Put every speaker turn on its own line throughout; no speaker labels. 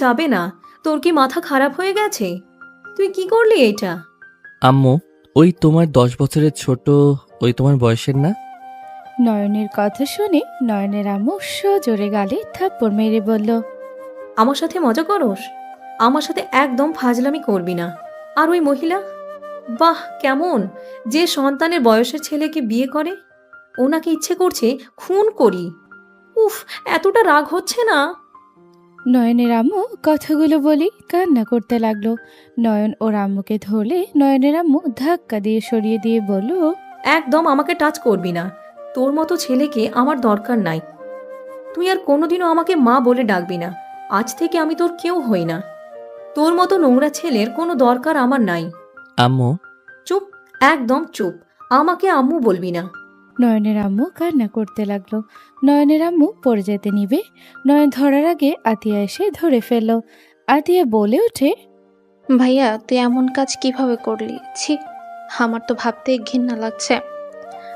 যাবে না। তোর কি মাথা খারাপ হয়ে গেছে? তুই কি করলি এটা?
আম্মু, ওই তোমার 10 বছরের ছোট, ওই তোমার বয়সের না?
নয়নের কথা শুনে নয়নের আম্মু সজোরে গালে থাপ্পড় মেরে বলল,
আমার সাথে মজা করস? আমার সাথে একদম ফাজলামি করবি না। আর ওই মহিলা, বাহ কেমন, যে সন্তানের বয়সের ছেলেকে বিয়ে করে, ওনাকে ইচ্ছে করছে খুন করি। উফ, এতটা রাগ হচ্ছে না?
নয়নের আম্মু কথাগুলো বলি কান্না করতে লাগলো। নয়ন ওর আম্মুকে ধরলে নয়নের আম্মু ধাক্কা দিয়ে সরিয়ে দিয়ে বলল,
একদম আমাকে টাচ করবি না। তোর মতো ছেলেকে আমার দরকার নাই। তুই আর কোনোদিনও আমাকে মা বলে ডাকবি না। আজ থেকে আমি তোর কেউ হই না। তোর মতো নোংরা ছেলের কোনো দরকার আমার নাই।
আম্মু,
চুপ, একদম চুপ। আমাকে আম্মু বলবি না।
নয়নের আম্মু কান্না করতে লাগলো। নয়নের আম্মু পড়ে যেতে নিবে, নয়ন ধরার আগে আতিয়া এসে ধরে ফেলল। আতিয়া বলে ওঠে,
ভাইয়া তুই এমন কাজ কিভাবে করলি? ছি, আমার তো ভাবতে ঘৃণা লাগছে।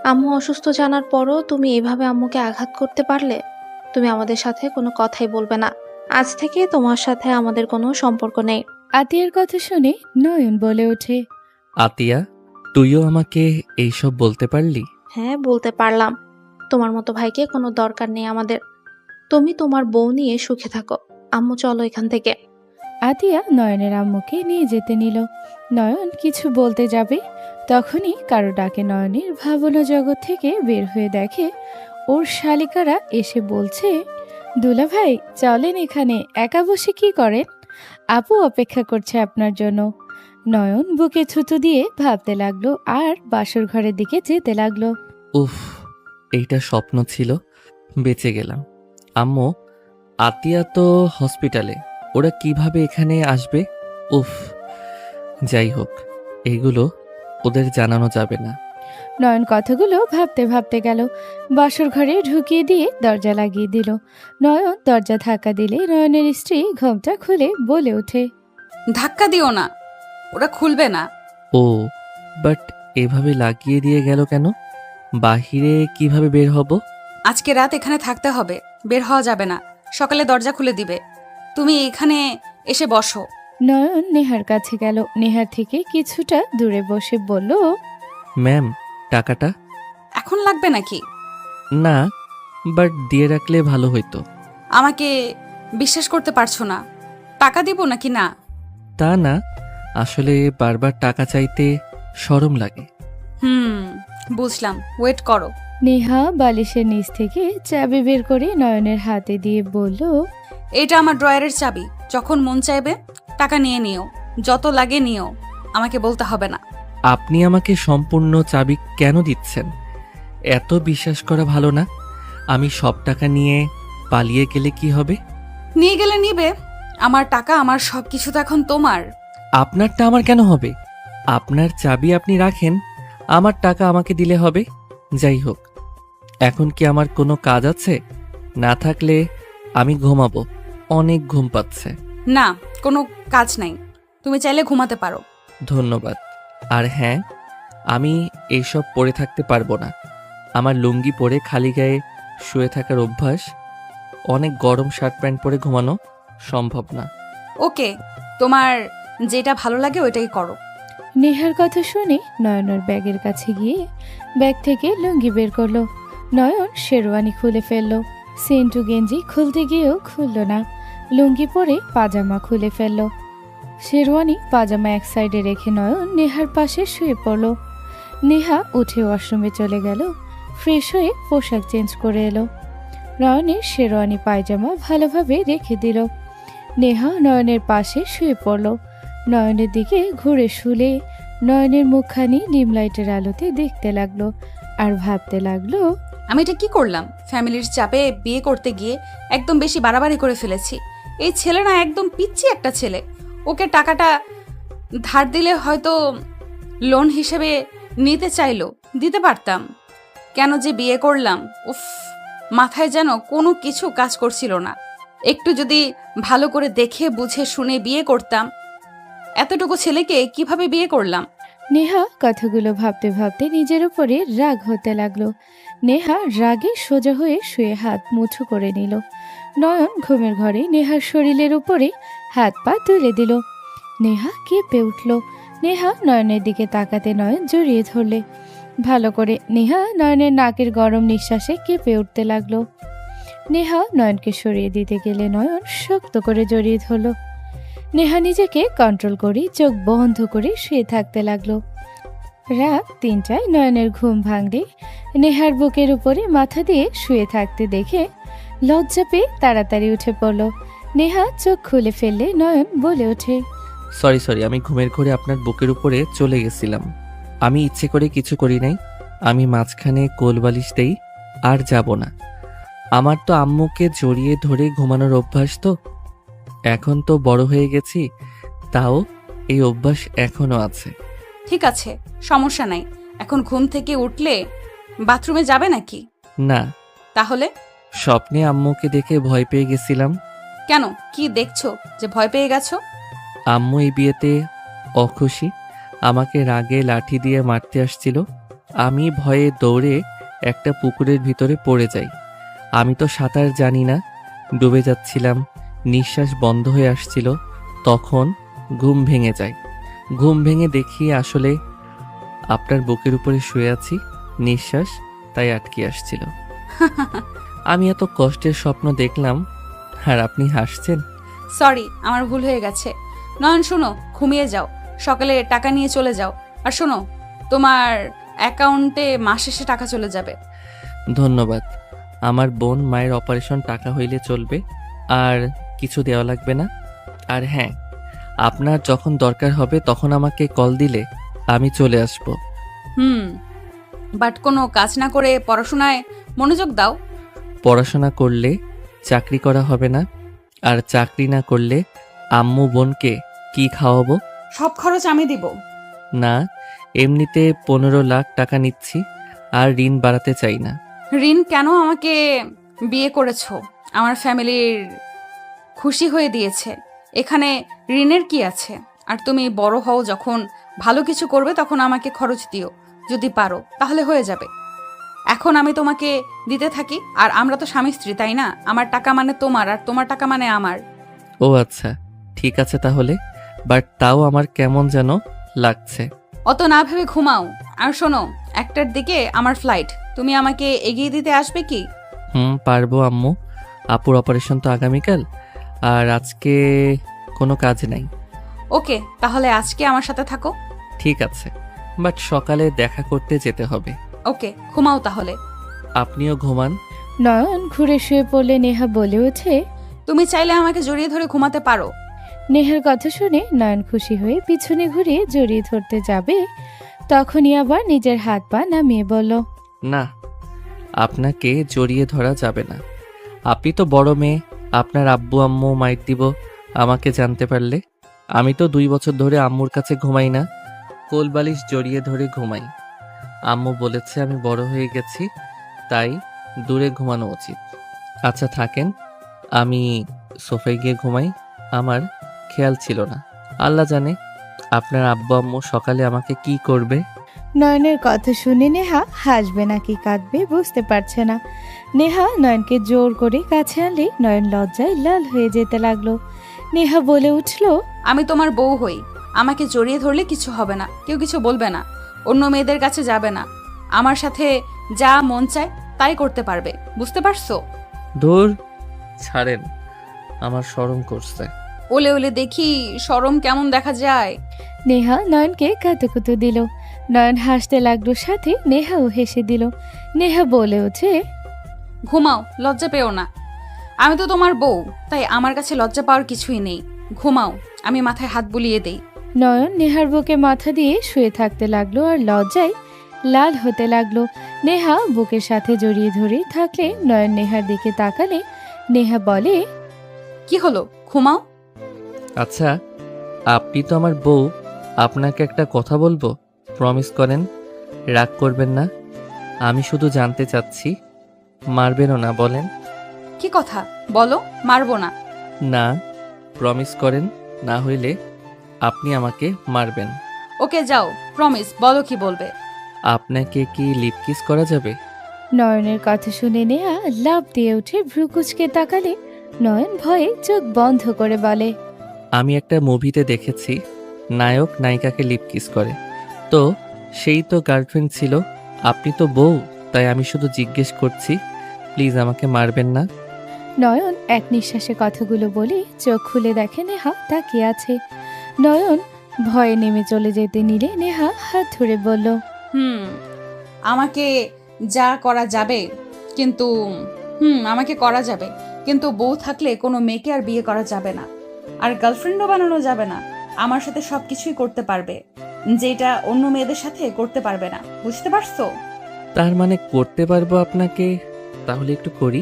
আম্মু অসুস্থ জানার পরও তুমি এভাবে আম্মুকে আঘাত করতে পারলে? তুমি আমাদের সাথে কোনো কথাই বলবে না। আজ থেকে তোমার সাথে আমাদের কোনো সম্পর্ক নেই।
আতিয়ার কথা শুনে নয়ন বলে ওঠে,
আতিয়া, তুইও আমাকে এইসব বলতে পারলি?
হ্যাঁ, বলতে পারলাম। তোমার মতো ভাইকে কোনো দরকার নেই আমাদের। তুমি তোমার বউ নিয়ে সুখে থাকো। আম্মু চলো এখান থেকে।
আতিয়া নয়নের আম্মুকে নিয়ে যেতে নিল। নয়ন কিছু বলতে যাবে, তখনই কারো ডাকে নয়নের ভাবনা জগৎ থেকে বের হয়ে দেখে ওর শালিকারা এসে বলছে, দুলা ভাই চলেন, এখানে একা বসে কি করেন? আপু অপেক্ষা করছে আপনার জন্য। নয়ন বুকে থুতু দিয়ে ভাবতে লাগলো আর বাসর ঘরের দিকে যেতে লাগলো।
উফ, এইটা স্বপ্ন ছিল, বেঁচে গেলাম। আম্মু, আতিয়া তো হসপিটালে, ওরা কিভাবে এখানে আসবে? উফ, যাই হোক, এগুলো ওদের জানানো যাবে না।
নয়ন কথাগুলো ভাবতে ভাবতে গেল, বাসর ঘরে ঢুকিয়ে দিয়ে দরজা লাগিয়ে দিল। নয়ন দরজা ধাক্কা দিলে নয়নের স্ত্রী ঘোমটা খুলে বলে ওঠে,
ধাক্কা দিও না, ওরা খুলবে না।
ও, বাট এভাবে লাগিয়ে দিয়ে গেল কেন? বাহিরে কিভাবে বের হব?
আজকে রাত এখানে থাকতে হবে, বের হওয়া যাবে না। সকালে দরজা খুলে দিবে। তুমি এখানে এসে বসো।
নয়ন নেহার কাছে গেল, নেহার থেকে কিছুটা দূরে বসে বলল,
ম্যাম, টাকাটা?
এখন লাগবে নাকি?
না, বাট দিয়ে রাখলে ভালো হইতো।
আমাকে বিশ্বাস করতে পারছো না? টাকা দিব নাকি না?
তা না, আসলে বারবার টাকা চাইতে শরম লাগে।
বুঝলাম, ওয়েট করো।
নেহা বালিশের নিচ থেকে চাবি বের করে নয়নের হাতে দিয়ে বলল,
এটা আমার ড্রয়ারের চাবি, যখন মন চাইবে টাকা নিয়ে নিও, যত লাগে নিও, আমাকে বলতে হবে না।
আপনি আমাকে সম্পূর্ণ চাবি কেন দিচ্ছেন? এত বিশ্বাস করা ভালো না। আমি সব টাকা নিয়ে পালিয়ে গেলে কি হবে?
নিয়ে গেলে নিবে, আমার টাকা, আমার সব কিছু তো এখন তোমার।
আপনারটা আমার কেন হবে? আপনার চাবি আপনি রাখেন, আমার টাকা আমাকে দিলে হবে। যাই হোক, এখন কি আমার কোনো কাজ আছে? না থাকলে আমি ঘুমাবো, অনেক ঘুম পাচ্ছে।
না, কোনো কাজ নাই, তুমি চাইলে ঘুমাতে পারো।
ধন্যবাদ। আর হ্যাঁ, আমি এইসব পরে থাকতে পারবো না। আমার লুঙ্গি পরে খালি গায়ে শুয়ে থাকার অভ্যাস। অনেক গরম শার্ট প্যান্ট পরে ঘুমানো সম্ভব না।
ওকে, তোমার যেটা ভালো লাগে ওইটাই করো।
নেহার কথা শুনে নয়নের ব্যাগের কাছে গিয়ে ব্যাগ থেকে লুঙ্গি বের করলো। নয়ন শেরওয়ানি খুলে ফেললো। সেন্টু গেঞ্জি খুলতে গিয়েও খুলল না। লুঙ্গি পরে পাজামা খুলে ফেললো। শেরওয়ানি পাজামা এক সাইডে রেখে নয়ন নেহার পাশে শুয়ে পড়ল। নেহা উঠে ওয়াশরুমে চলে গেল, ফ্রেশ হয়ে পোশাক চেঞ্জ করে এলো। নয়নের শেরওয়ানি পায়জামা ভালোভাবে রেখে দিল। নেহা নয়নের পাশে শুয়ে পড়ল। নয়নের দিকে ঘুরে শুলে নয়নের মুখখানি ডিম লাইটের আলোতে দেখতে লাগলো আর ভাবতে লাগলো,
আমি এটা কি করলাম? ফ্যামিলির চাপে বিয়ে করতে গিয়ে একদম বেশি বাড়াবাড়ি করে ফেলেছি। এই ছেলে না একদম পিচ্ছি একটা ছেলে। ওকে টাকাটা ধার দিলে হয়তো লোন হিসেবে নিতে চাইলো, দিতে পারতাম। কেন যে বিয়ে করলাম? উফ, মাথায় যেন কোনো কিছু কাজ করছিল না। একটু যদি ভালো করে দেখে বুঝে শুনে বিয়ে করতাম। এতটুকু ছেলেকে কিভাবে বিয়ে করলাম?
নেহা কথাগুলো ভাবতে ভাবতে নিজের উপরে রাগ হতে লাগলো। নেহা রাগে সোজা হয়ে শুয়ে হাত মুঠো করে নিল। নয়ন ঘুমের ঘরে নেহার শরীরের উপরে হাত পা তুলে দিল। নেহা কেঁপে উঠল। নেহা নয়নের দিকে তাকাতে নয়ন জড়িয়ে ধরলে। ভালো করে নেহা নয়নের নাকের গরম নিঃশ্বাসে কেঁপে উঠতে লাগলো। নেহা নয়নকে সরিয়ে দিতে গেলে নয়ন শক্ত করে জড়িয়ে ধরল। নেহা নিজেকে কন্ট্রোল করে চোখ বন্ধ করে শুয়ে থাকতে লাগলো। রাত 3টায় নয়নের ঘুম ভাঙলে নেহার বুকের উপরে মাথা দিয়ে শুয়ে থাকতে দেখে লজ্জা পেয়ে তাড়াতাড়ি উঠে পড়ল। নেহা চোখ খুলে ফেললে নয়ন বলে ওঠে,
সরি আমি ঘুমের ঘোরে আপনার বুকের উপরে চলে গেছিলাম। আমি ইচ্ছে করে কিছু করি নাই। আমি মাঝখানে কোলবালিশ দেই আর যাব না। আমার তো আম্মুকে জড়িয়ে ধরে ঘুমানোর অভ্যাস, তো এখন তো বড় হয়ে গেছি, তাও এই অভ্যাস এখনো আছে।
ঠিক আছে, সমস্যা নাই। এখন ঘুম থেকে উঠলে বাথরুমে যাবে নাকি?
না,
তাহলে
স্বপ্নে আম্মুকে দেখে ভয় পেয়ে গেছিলাম।
কেন, কি দেখছো যে ভয় পেয়ে গেছো?
আম্মু এই বিয়েতে অখুশি, আমাকে রাগে লাঠি দিয়ে মারতে আসছিল। আমি ভয়ে দৌড়ে একটা পুকুরের ভিতরে পড়ে যাই। আমি তো সাঁতার জানি না, ডুবে যাচ্ছিলাম, নিঃশ্বাস বন্ধ হয়ে আসছিল। তখন ঘুম ভেঙে যায়। ঘুম ভেঙে দেখি আসলে আপনার বুকের উপরে শুয়ে আছি, নিঃশ্বাস তাই আটকে আসছিল। আমি এত কষ্টের স্বপ্ন দেখলাম আর আপনি হাসছেন।
সরি, আমার ভুল হয়ে গেছে। নয়ন শোনো, ঘুমিয়ে যাও, সকালে টাকা নিয়ে চলে যাও। আর শোনো, তোমার অ্যাকাউন্টে মাস শেষে টাকা চলে যাবে।
ধন্যবাদ। আমার বোন মায়ের অপারেশন টাকা হইলে চলবে, আর কিছু দেওয়া লাগবে না। আর হ্যাঁ, আপনার যখন দরকার হবে তখন আমাকে কল দিলে আমি চলে আসব।
বাট কোনো কাজ না করে পড়াশোনায় মনোযোগ দাও।
পড়াশোনা করলে চাকরি করা হবে না, আর চাকরি না করলে আম্মু বোনকে কি খাওয়াবো?
সব খরচ আমি দিব।
না, এমনিতে 15 লাখ টাকা নিচ্ছি, আর ঋণ বাড়াতে চাই না।
ঋণ কেন? আমাকে বিয়ে করেছো, আমার ফ্যামিলির খুশি হয়ে দিয়েছে, এখানে ঋণের কি আছে? আর তুমি বড় হও, যখন ভালো কিছু করবে তখন আমাকে খরচ দিও, যদি পারো তাহলে হয়ে যাবে। এখন আমি তোমাকে দিতে থাকি, আর আমরা তো স্বামী স্ত্রী, তাই না? আমার টাকা মানে তোমার, আর তোমার টাকা মানে আমার।
ও আচ্ছা, ঠিক আছে তাহলে, বাট তাও আমার কেমন যেন লাগছে।
অত না ভেবে ঘুমাও। আর শোনো, 1টার দিকে আমার ফ্লাইট, তুমি আমাকে এগিয়ে দিতে আসবে কি?
পারবো আম্মু। আপুর অপারেশন তো আগামীকাল, আর আজকে কোনো কাজ নাই।
ওকে, তাহলে আজকে আমার সাথে থাকো।
ঠিক আছে, বাট সকালে দেখা করতে যেতে হবে।
ওকে, ঘুমাও তাহলে।
আপনিও ঘুমান।
নয়ন ঘুরে শুয়ে পড়লে নেহা বলে ওঠে,
তুমি চাইলে আমাকে জড়িয়ে ধরে ঘুমাতে পারো।
নেহার কথা শুনে নয়ন খুশি হয়ে পিছনে ঘুরে জড়িয়ে ধরতে যাবে, তখনই আবার নিজের হাত পা নামিয়ে বলল,
না, আপনাকে জড়িয়ে ধরা যাবে না। আপনি তো বড় মেয়ে, আপনার আব্বু আম্মু মাইর দিব আমাকে জানতে পারলে। আমি তো 2 বছর ধরে আম্মুর কাছে ঘুমাই না, কোলবালিশ জড়িয়ে ধরে ঘুমাই। আম্মু বলেছে আমি বড় হয়ে গেছি, তাই দূরে ঘুমানো উচিত। আচ্ছা থাকেন, আমি সোফায় গিয়ে ঘুমাই। আমার খেয়াল ছিল না, আল্লাহ জানে আপনার আব্বু আম্মু সকালে আমাকে কি করবে।
নয়নের কথা শুনে নেহা হাসবে নাকি কাঁদবে বুঝতে পারছে না। নেহা নয়নকে জোর করে কাছে আনলে নয়ন লজ্জায় লাল হয়ে যেতে লাগলো। নেহা বলে উঠল,
আমি তোমার বউ হই, আমাকে জড়িয়ে ধরলে কিছু হবে না, কেউ কিছু বলবে না, অন্য মেয়েদের কাছে যাবে না, আমার সাথে যা মন চায় তাই করতে পারবে, বুঝতে পারছো?
দূর ছাড়েন, আমার শরম করছে।
ওলে ওলে দেখি শরম কেমন দেখা যায়।
নেহা নয়নকে কাতুকুতু দিল। নয়ন হাসতে লাগলো, সাথে নেহাও হেসে দিল। নেহা বলে ওঠে,
ঘুমাও, লজ্জা পেও না। আমি তো তোমার বউ, তাই আমার কাছে লজ্জা পাওয়ার কিছুই নেই। ঘুমাও, আমি মাথায় হাত বুলিয়ে দেই।
নয়ন নেহার বুকে মাথা দিয়ে শুয়ে থাকতে লাগলো আর লজ্জায় লাল হতে লাগলো। নেহা বুকের সাথে জড়িয়ে ধরে থাকলে নয়ন নেহার দিকে তাকালে নেহা বলে,
কি হলো, ঘুমাও।
আচ্ছা, আপনি তো আমার বউ, আপনাকে একটা কথা বলবো, প্রমিস করেন, রাগ করবেন না। আমি শুধু জানতে চাচ্ছি, মারবেনও না, বলেন।
কি কথা বলো, মারবো না।
না, প্রমিস করেন, না হইলে আপনি আমাকে মারবেন।
ওকে যাও, প্রমিস, বলো কি বলবে।
আপনাকে কি লিপ কিস করা যাবে?
নয়নের কথা শুনে নেহা লাফ দিয়ে উঠে ভ্রুকুচকে তাকালে নয়ন ভয়ে চোখ বন্ধ করে বলে,
আমি একটা মুভিতে দেখেছি নায়ক নায়িকাকে লিপ কিস করে, তো সেই তো গার্লফ্রেন্ড ছিল, আপনি তো বউ, তাই আমি শুধু জিজ্ঞেস করছি, প্লিজ আমাকে মারবেন না।
নয়ন এক নিঃশ্বাসে কথাগুলো বলে চোখ খুলে দেখে নেহা তাকিয়ে আছে। নয়ন ভয়ে নেমে চলে যেতে নিলে নেহা হাত ধরে বলল,
আমাকে যা করা যাবে, কিন্তু আমাকে করা যাবে, কিন্তু বউ থাকলে কোনো মেয়েকে আর বিয়ে করা যাবে না, আর গার্লফ্রেন্ডও বানানো যাবে না। আমার সাথে সবকিছুই করতে পারবে, যেটা অন্য মেয়েদের সাথে করতে পারবে না, বুঝতে পারছো?
তার মানে করতে পারবো আপনাকে, তাহলে একটু করি।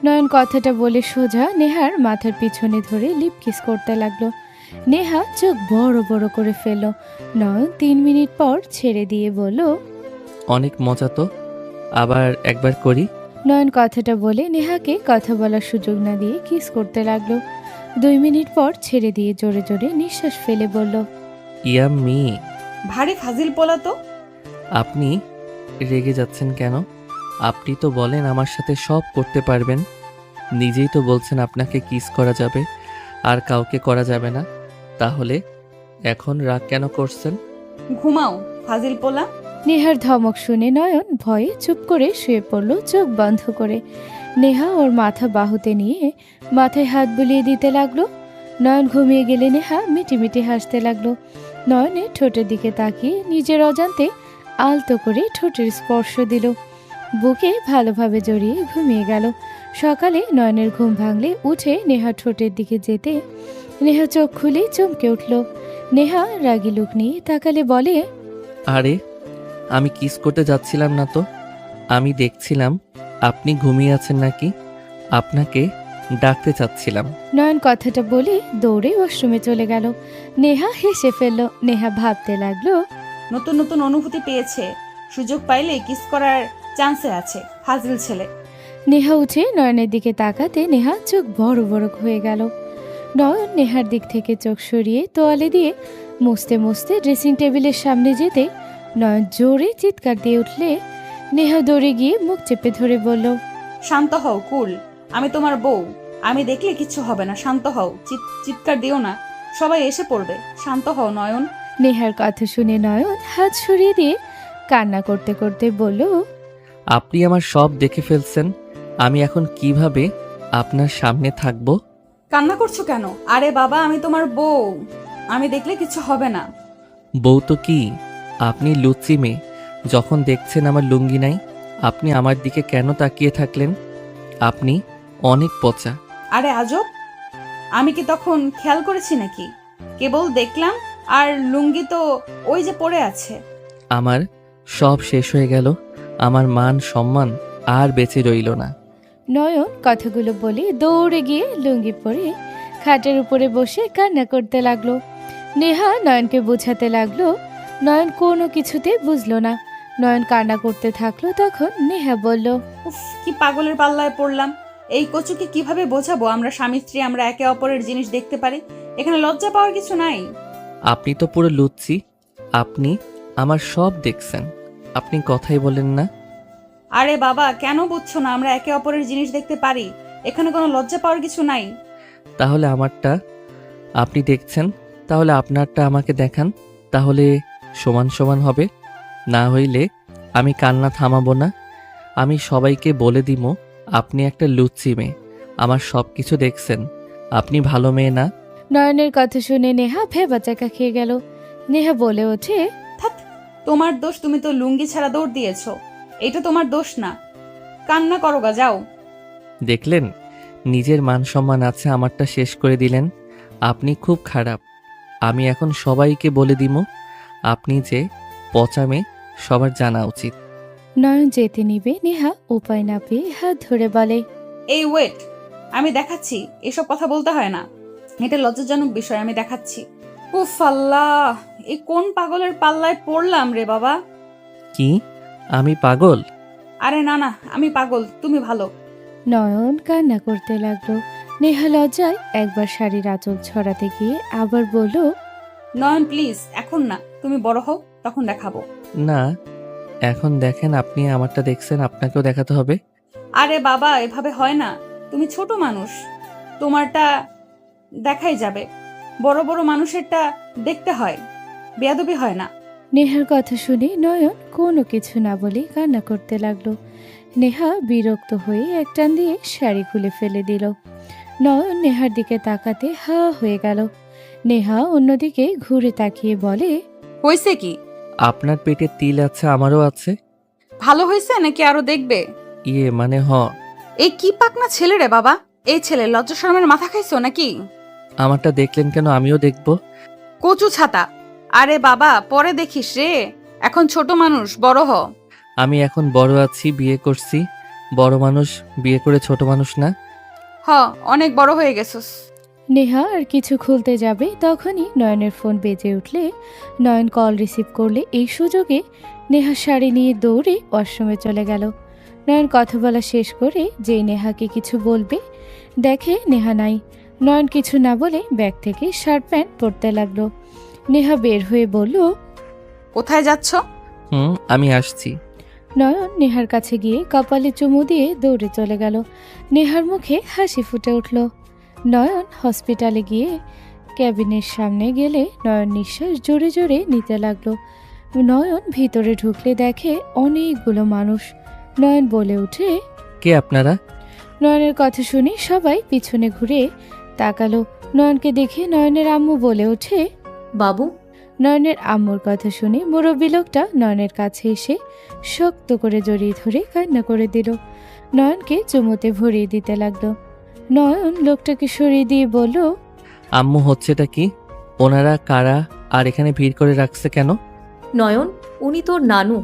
নয়ন কথাটা বলে সোজা নেহার মাথার পিছনে ধরে লিপ কিস করতে লাগলো। নেহা চোখ বড় বড় করে ফেলল। নয়ন 3 মিনিট পর ছেড়ে দিয়ে বলল,
অনেক মজা তো, আবার একবার করি।
নয়ন কথাটা বলে নেহাকে কথা বলার সুযোগ না দিয়ে কিস করতে লাগলো। 2 মিনিট পর ছেড়ে দিয়ে জোরে জোরে নিঃশ্বাস ফেলে বলল,
ইয়াম্মি।
ভারী ফাজিল পোলা তো।
আপনি রেগে যাচ্ছেন কেন? আপনি তো বলেন আমার সাথে সব করতে পারবেন, নিজেই তো বলছেন আপনাকে কিস করা যাবে আর কাউকে করা যাবে না, তাহলে এখন রাগ কেন করছেন?
ঘুমাও ফাজিল পোলা।
নেহার ধমক শুনে নয়ন ভয়ে চুপ করে শুয়ে পড়ল চোখ বন্ধ করে। নেহা ওর মাথা বাহুতে নিয়ে মাথায় হাত বুলিয়ে দিতে লাগলো। নয়ন ঘুমিয়ে গেলে নেহা মিটিমিটি হাসতে লাগলো। নয়নে ঠোঁটের দিকে তাকিয়ে নিজের অজান্তে আলতো করে ঠোঁটের স্পর্শ দিল। বুকে ভালোভাবে জড়িয়ে ঘুমিয়ে গেল। সকালে নয়নের ঘুম ভাঙলে উঠে নেহা ঠোঁটের দিকে যেতে নেহা চোখ খুলে চমকে উঠল। নেহা রাগী লুক নিয়ে তাকালে বলে,
আরে আমি কিস করতে যাচ্ছিলাম না তো, আমি দেখছিলাম আপনি ঘুমিয়ে আছেন নাকি, আপনাকে ডাকতে চাচ্ছিলাম।
নয়ন কথাটা বলে দৌড়ে ওয়াশরুমে চলে গেল। নেহা হেসে ফেলল। নেহা ভাবতে লাগলো,
নতুন নতুন অনুভূতি পেয়েছে, সুযোগ পাইলে কিস করার চান্সে আছে, ফাজিল ছেলে।
নেহা উঠে নয়নের দিকে তাকাতে নেহা চোখ বড় বড় হয়ে গেল। নয়ন নেহার দিক থেকে চোখ সরিয়ে তোয়ালে দিয়ে মুছতে মুছতে ড্রেসিং টেবিলের সামনে যেতে নয়ন জোরে চিৎকার দিয়ে উঠলে নেহা দৌড়ে গিয়ে মুখ চেপে ধরে বলল,
শান্ত হও কুল, আমি তোমার বউ, আমি দেখলে কিচ্ছু হবে না, শান্ত হও, চিৎকার দিও না, সবাই এসে পড়বে, শান্ত হও নয়ন।
নেহার কথা শুনে নয়ন হাত সরিয়ে দিয়ে কান্না করতে করতে বলল,
আপনি আমার সব দেখে ফেলছেন, আমি এখন কিভাবে আপনার সামনে থাকবো?
কান্না করছো কেন? আরে বাবা, আমি তোমার বউ, আমি দেখলে কিছু হবে না।
বউ তো কি, আপনি লুচি মেয়ে, যখন দেখছেন আমার লুঙ্গি নাই, আপনি আমার দিকে কেন তাকিয়ে থাকলেন? আপনি অনেক পচা।
আরে আজব, আমি কি তখন খেয়াল করেছি নাকি? কেবল দেখলাম, আর লুঙ্গি তো ওই যে পড়ে আছে।
আমার সব শেষ হয়ে গেল, আমার মান সম্মান আর বেঁচে রইল না।
নয়ন কথাগুলো বলে দৌড়ে গিয়ে লুঙ্গি পরে খাটের উপরে বসে কান্না করতে লাগলো। নেহা নয়নকে বোঝাতে লাগলো। নয়ন কোনো কিছুতে বুঝলো না। নয়ন কান্না করতে থাকলো। তখন নেহা বলল,
উফ, কি পাগলের পাল্লায় পড়লাম। এই কচুকে কিভাবে বোঝাবো আমরা স্বামী স্ত্রী, আমরা একে অপরের জিনিস দেখতে পারি, এখানে লজ্জা পাওয়ার কিছু নাই।
আপনি তো পুরো লুচ্ছি, আপনি আমার সব দেখছেন, আপনি কথাই বলেন না।
আরে বাবা, কেন বুঝছো না আমরা একে অপরের জিনিস দেখতে পারি, এখানে কোনো লজ্জা পাওয়ার কিছু নাই।
তাহলে আমারটা আপনি দেখছেন, তাহলে আপনারটা আমাকে দেখান, তাহলে সমান সমান হবে। না হইলে আমি কান্না থামাবো না, আমি সবাইকে বলে দিব আপনি একটা লুচ্চি মেয়ে, আমার সব কিছু দেখছেন, আপনি ভালো মেয়ে না।
নয়নের কথা শুনে নেহা ভেবাচাকা খেয়ে গেল। নেহা বলে ওঠে,
থাক, তোমার দোষ, তুমি তো লুঙ্গি ছাড়া দৌড় দিয়েছো, এটা তোমার দোষ না, কান্না করো গা, যাও।
দেখলেন, নিজের মান সম্মান আছে, আমারটা শেষ করে দিলেন। আপনি খুব খারাপ, আমি এখন সবাইকে বলে দিব আপনি যে পচা মেয়ে, সবার জানা উচিত।
নয়ন যেতে নিবে নেহা উপায় না পেয়ে হাত ধরে বলে,
এই ওয়েট, আমি দেখাচ্ছি, এসব কথা বলতে হয় না, এটা লজ্জাজনক বিষয়, আমি দেখাচ্ছি। উফ আল্লাহ, এই কোন পাগলের পাল্লায় পড়লাম রে বাবা।
কি আমি পাগল?
আরে না না, আমি পাগল, তুমি ভালো।
নয়ন কান্না করতে লাগলো। নেহা লজ্জায় একবার শাড়ির আঁচল ছড়াতে গিয়ে আবার বলল,
নয়ন প্লিজ, এখন না, তুমি বড় হও, তখন দেখাবো।
না, এখন দেখেন, আপনি আমারটা দেখছেন, আপনাকেও দেখাতে হবে।
আরে বাবা, এভাবে হয় না, তুমি ছোট মানুষ। তোমারটা দেখাই যাবে, বড় বড় মানুষেরটা দেখতে হয়, বেয়াদবি হয় না।
নেহার কথা শুনে নয়ন কোনো কিছু না বলে কান্না করতে লাগলো। নেহা বিরক্ত হয়ে এক টান দিয়ে শাড়ি খুলে ফেলে দিল। নয়ন নেহার দিকে তাকাতে হা হয়ে গেল। নেহা অন্যদিকে ঘুরে তাকিয়ে বলে,
হয়েছে কি?
আপনার পেটে তিল আছে, আমারও আছে।
ভালো হয়েছে নাকি আরো দেখবে?
ইয়ে মানে
এই কি পাকনা ছেলে রে বাবা, এই ছেলে লজ্জা শরমের মাথা খাইছো নাকি?
আমারটা দেখলেন কেন? আমিও দেখব।
কচু ছাতা, আরে বাবা পরে দেখিস রে, এখন ছোট মানুষ, বড় হ।
আমি এখন বড় আছি, বিয়ে করছি। বড় মানুষ বিয়ে করে ছোট মানুষ না।
অনেক বড় হয়ে গেছস।
নেহা আর কিছু খুলতে যাবে তখনই নয়নের ফোন বেজে উঠলে নয়ন কল রিসিভ করলে এই সুযোগে নেহা শাড়ি নিয়ে দৌড়ে ওয়াশরুমে চলে গেল। নয়ন কথা বলা শেষ করে যেই নেহাকে কিছু বলবে দেখে নেহা নাই। নয়ন কিছু না বলে ব্যাগ থেকে শার্ট প্যান্ট পরতে লাগলো। নেহা বের হয়ে বলল,
কোথায় যাচ্ছ?
আমি আসছি।
নয়ন নেহার কাছে গিয়ে কপালে চুমু দিয়ে দৌড়ে চলে গেল। নেহার মুখে হাসি ফুটে উঠল। নয়ন হসপিটালে গিয়ে ক্যাবিনের সামনে গেলে নয়ন নিঃশ্বাস জোরে জোরে নিতে লাগলো। নয়ন ভিতরে ঢুকলে দেখে অনেকগুলো মানুষ। নয়ন বলে ওঠে,
কে আপনারা?
নয়নের কথা শুনে সবাই পিছনে ঘুরে তাকালো। নয়নকে দেখে নয়নের আম্মু বলে ওঠে,
বাবু।
নয়নের আম্মুর কথা শুনে মুরব্বী লোকটা নয়নের কাছে এসে শক্ত করে জড়িয়ে ধরে কান্না করে দিল। নয়নকে চুমুতে ভরিয়ে দিতে লাগলো। নয়ন লোকটাকে সরিয়ে দিয়ে বলল,
আম্মু, হচ্ছেটা কি? ওনারা কারা আর এখানে ভিড় করে রাখছে কেন?
নয়ন, উনি তোর নানু,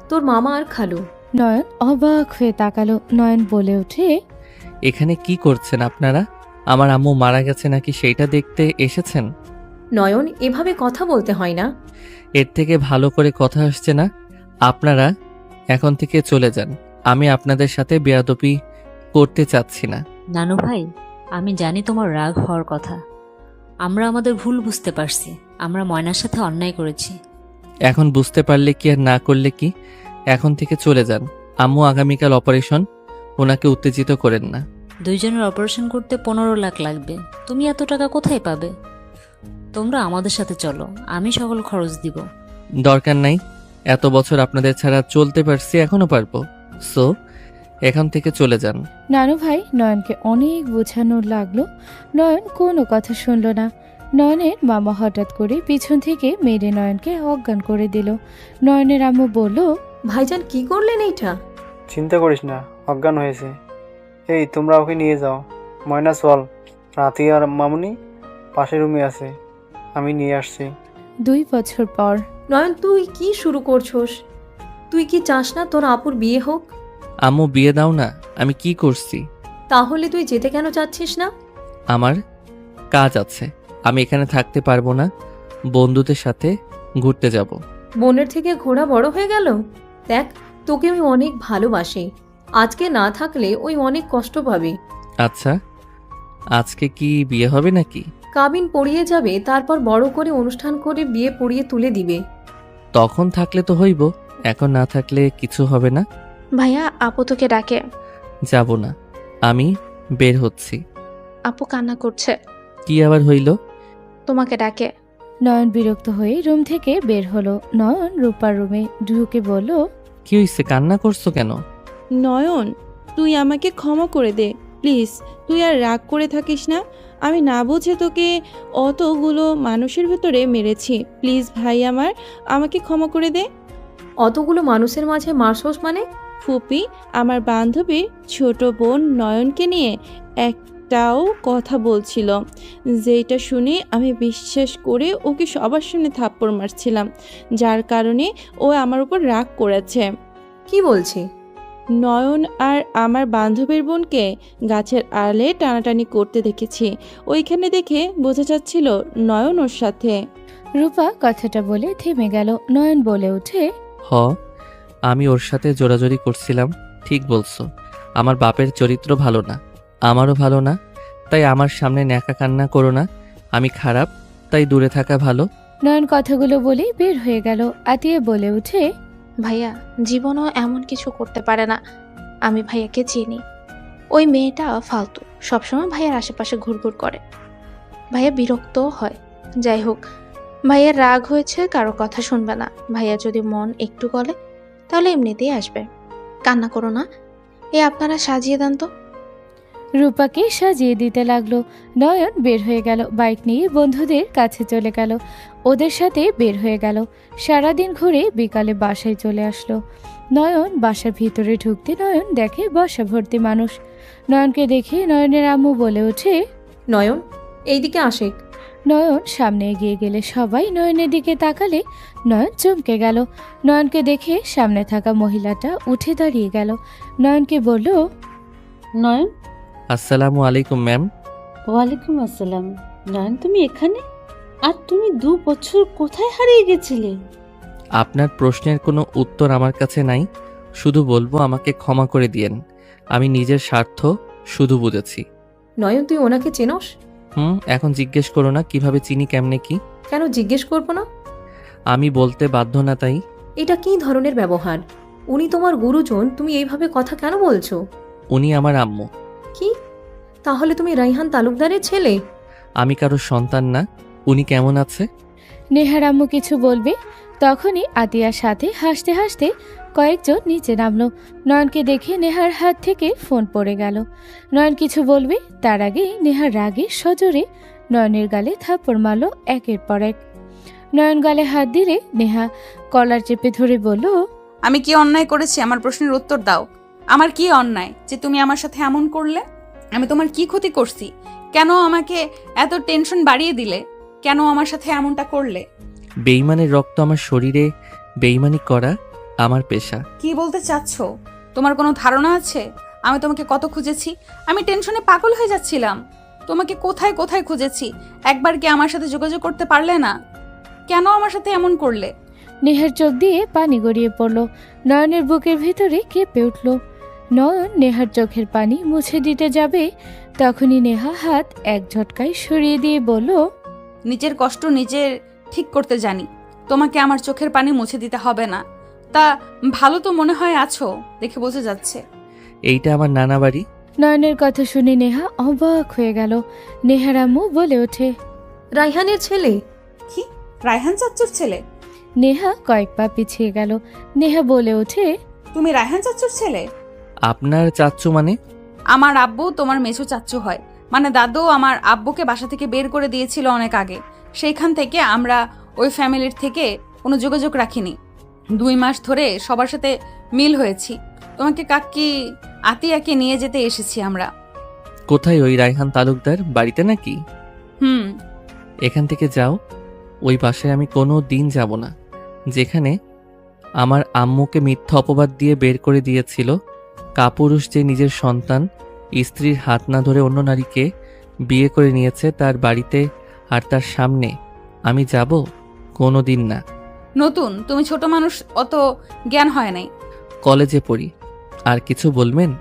তোর মামা আর খালু।
নয়ন অবাক হয়ে তাকালো। নয়ন বলে ওঠে,
এখানে কি করছেন আপনারা? আমার আম্মু মারা গেছে নাকি সেইটা দেখতে এসেছেন?
নয়ন, এভাবে কথা বলতে হয় না।
এর থেকে ভালো করে কথা আসছে না? আপনারা এখন থেকে চলে যান। আমি আপনাদের সাথে বেয়াদবি করতে চাচ্ছি না।
নানু ভাই, আমি জানি তোমার রাগ হওয়ার কথা। আমরা আমাদের ভুল বুঝতে পারছি। আমরা ময়নার সাথে অন্যায় করেছি।
এখন বুঝতে পারলে কি আর না করলে কি? এখন থেকে চলে যান। আম্মু আগামীকাল অপারেশন, ওনাকে উত্তেজিত করেন না।
দুইজনের অপারেশন করতে 15 লাখ লাগবে। তুমি এত টাকা কোথায় পাবে? তোমরা আমাদের সাথে চলো, আমি সকল খরচ দিব।
দরকার নাই। এত বছর আপনাদের ছাড়া চলতে পারছি, এখনো পারবো। সো এখন থেকে চলে যান।
নানু ভাই নয়নকে অনেক বোঝানোর লাগলো। নয়ন কোনো কথা শুনল না। নয়নের মামা হঠাৎ করে পিছন থেকে মেরে নয়নকে অজ্ঞান করে দিল। নয়নের আম্মু বলল,
ভাইজান, কি করলেন এইটা?
চিন্তা করিস না, অজ্ঞান হয়েছে। এই তোমরা ওকে নিয়ে যাও। ময়না চল, রাতি আর মামুনি পাশের রুমে আছে, আমি নিয়ে আসছি।
2 বছর পর।
নয়ন, তুই কি শুরু করছস? তুই কি চাস না তোর আপুর বিয়ে হোক?
আম্মু, বিয়ে দাও না। আমি কি করছি?
তাহলে তুই যেতে কেন চাচ্ছিস না?
আমার কাজ আছে, আমি এখানে থাকতে পারবো না। বন্ধুদের সাথে ঘুরতে যাব।
বোনের থেকে ঘোড়া বড় হয়ে গেল। দেখ, তোকে ওই অনেক ভালোবাসে। আজকে না থাকলে ওই অনেক কষ্ট পাবে।
আচ্ছা, আজকে কি বিয়ে হবে নাকি?
কাবিন পড়িয়ে যাবে, তারপর বড় করে অনুষ্ঠান করে বিয়ে পড়িয়ে তুলে দিবে।
তখন থাকলে তো হইব, এখন না থাকলে কিছু হবে না।
ভাইয়া, আপু তোকে ডাকে।
যাব না, আমি বের হচ্ছি।
আপু কান্না করছে,
কি আবার হইল?
তোমাকে ডাকে।
নয়ন বিরক্ত হয়ে রুম থেকে বের হলো। নয়ন রূপার রুমে ঢুকে বলল,
কি হইছে? কান্না করছো কেন?
নয়ন, তুই আমাকে ক্ষমা করে দে প্লিজ। তুই আর রাগ করে থাকিস না। আমি না বুঝে তোকে অতগুলো মানুষের ভেতরে মেরেছি। প্লিজ ভাই আমার, আমাকে ক্ষমা করে দে।
অতগুলো মানুষের মাঝে মারছস মানে?
ফুপি, আমার বান্ধবীর ছোট বোন নয়নকে নিয়ে একটাও কথা বলছিল, যেটা শুনে আমি বিশ্বাস করে ওকে সবার সামনে থাপ্পড় মারছিলাম, যার কারণে ও আমার উপর রাগ করেছে।
কি বলছি?
নয়ন আর আমার বান্ধবীর বোনকে গাছের আড়ালে টানাটানি করতে দেখেছি। ওইখানে দেখে বোঝা যাচ্ছিল নয়ন ওর সাথে।
রূপা কথাটা বলে থেমে গেল। নয়ন বলে ওঠে,
হ, আমি ওর সাথে জোরাজোরি করছিলাম। ঠিক বলছো, আমার বাপের চরিত্র ভালো না, আমারও ভালো না। তাই আমার সামনে ন্যাকা কান্না করো না। আমি খারাপ, তাই দূরে থাকা ভালো।
নয়ন কথাগুলো বলে বের হয়ে গেল। আতিয়া বলে ওঠে,
ভাইয়া জীবনও এমন কিছু করতে পারে না। আমি ভাইয়াকে চিনি। ওই মেয়েটা ফালতু, সবসময় ভাইয়ার আশেপাশে ঘুরঘুর করে। ভাইয়া বিরক্তও হয়। যাই হোক, ভাইয়ার রাগ হয়েছে, কারো কথা শুনবে না। ভাইয়া যদি মন একটু গলে তাহলে এমনিতেই আসবে। কান্না করো না, আপনারা সাজিয়ে দেন তো।
রূপাকে সাজিয়ে দিতে লাগলো। নয়ন বের হয়ে গেল, বাইক নিয়ে বন্ধুদের কাছে চলে গেল, ওদের সাথে বের হয়ে গেল। সারাদিন ঘুরে বিকালে বাসায় চলে আসলো। নয়ন বাসার ভিতরে ঢুকতে নয়ন দেখে বাসা ভর্তি মানুষ। নয়নকে দেখে নয়নের আম্মু বলে ওঠে,
নয়ন, এইদিকে আসে।
নয়ন সামনে এগিয়ে গেলে সবাই নয়নের দিকে তাকালে নয়ন চমকে গেল। নয়নকে দেখে সামনে থাকা মহিলাটা উঠে দাঁড়িয়ে গেল। নয়নকে বলল,
নয়ন।
আসসালামু আলাইকুম ম্যাম।
ওয়ালাইকুম আসসালাম। নয়ন, তুমি এখানে? আর তুমি 2 বছর কোথায় হারিয়ে গেছিলে?
আপনার প্রশ্নের কোনো উত্তর আমার কাছে নাই, শুধু বলবো আমাকে ক্ষমা করে দিয়েন। আমি নিজের স্বার্থ শুধু বুঝেছি।
নয়ন, তুই ওনাকে চেনস?
এখন জিজ্ঞেস করো না কিভাবে চিনি কেমনে কি।
কেন জিজ্ঞেস করবো না?
আমি বলতে বাধ্য না তাই।
এটা কি ধরনের ব্যবহার? উনি তোমার গুরুজন, তুমি এইভাবে কথা কেন বলছো?
উনি আমার আম্মু।
কি? তাহলে তুমি রাইহান তালুকদারের ছেলে?
আমি কারো সন্তান না। উনি কেমন আছে?
নেহার আম্মু কিছু বলবে তখনই আতিয়ার সাথে হাসতে হাসতে কয়েকজন নিচে নামলো। নয়নকে দেখে নেহার হাত থেকে ফোন পড়ে গেল। নয়ন কিছু বলবে তার আগেই নেহার রাগে সজোরে নয়নের গালে থাপ্পড় মারল একের পর এক। নয়ন গালে হাত দিলে নেহা কলার চেপে ধরে বলল,
আমি কি অন্যায় করেছি? আমার প্রশ্নের উত্তর দাও। আমার কি অন্যায় যে তুমি আমার সাথে এমন করলে? আমি তোমার কি ক্ষতি করছি? কেন আমাকে এত টেনশন বাড়িয়ে দিলে? কেন আমার সাথে এমনটা করলে?
বেইমানের রক্ত আমার শরীরে, বেইমানি করা আমার পেশা।
কি বলতে চাচ্ছ? তোমার কোনো ধারণা আছে আমি তোমাকে কত খুঁজেছি? আমি টেনশনে পাগল হয়ে যাচ্ছিলাম। তোমাকে কোথায় কোথায় খুঁজেছি, একবার কি আমার সাথে যোগাযোগ করতে পারলে না? কেন আমার সাথে এমন করলে?
নেহার চোখ দিয়ে পানি গড়িয়ে পড়ল। নয়নের বুকের ভিতরে কেঁপে উঠল। নয়ন নেহার চোখের পানি মুছে দিতে যাবে তখনই নেহা হাত এক ঝটকায় সরিয়ে দিয়ে বলল,
নিজের কষ্ট নিজের ঠিক করতে জানি, তোমাকে আমার চোখের পানি মুছে দিতে হবে না। তা ভালো তো মনে হয় আছো, দেখে বোঝা যাচ্ছে।
এইটা আমার নানা বাড়ি।
নয়নের কথা শুনে নেহা অবাক হয়ে গেল। নেহার আম্মু বলে ওঠে,
রাইহানের ছেলে?
কি? রায়হান চাচ্চুর ছেলে?
নেহা কয়েক পা পিছিয়ে গেল। নেহা বলে ওঠে,
তুমি রায়হান চাচ্চুর ছেলে?
আপনার চাচ্চু মানে?
আমার আব্বু তোমার মেছো চাচ্চু হয়। মানে দাদু আমার আব্বুকে বাসা থেকে বের করে দিয়েছিল অনেক আগে। সেইখান থেকে আমরা ওই ফ্যামিলির থেকে কোনো যোগাযোগ রাখিনি। 2 মাস ধরে সবার সাথে মিল হয়েছি। তোমাকে কাকি আতিয়াকে নিয়ে যেতে এসেছি আমরা।
কোথায় ওই রায়হান তালুকদার? বাড়িতে নাকি?
হুম।
এখান থেকে যাও। ওই বাসায় আমি কোনো দিন যাব না, যেখানে আমার আম্মুকে মিথ্যা অপবাদ দিয়ে বের করে দিয়েছিল। কাপুরুষ যে নিজের সন্তান স্ত্রীর হাত না ধরে অন্য নারীকে বিয়ে করে নিয়েছে, তার বাড়িতে আর তার সামনে আমি যাব? কোনো দিন না।
নতুন, তুমি ছোট মানুষ, অত জ্ঞান হয় নাই।
কলেজে পড়ি। আর কিছু বলবেন?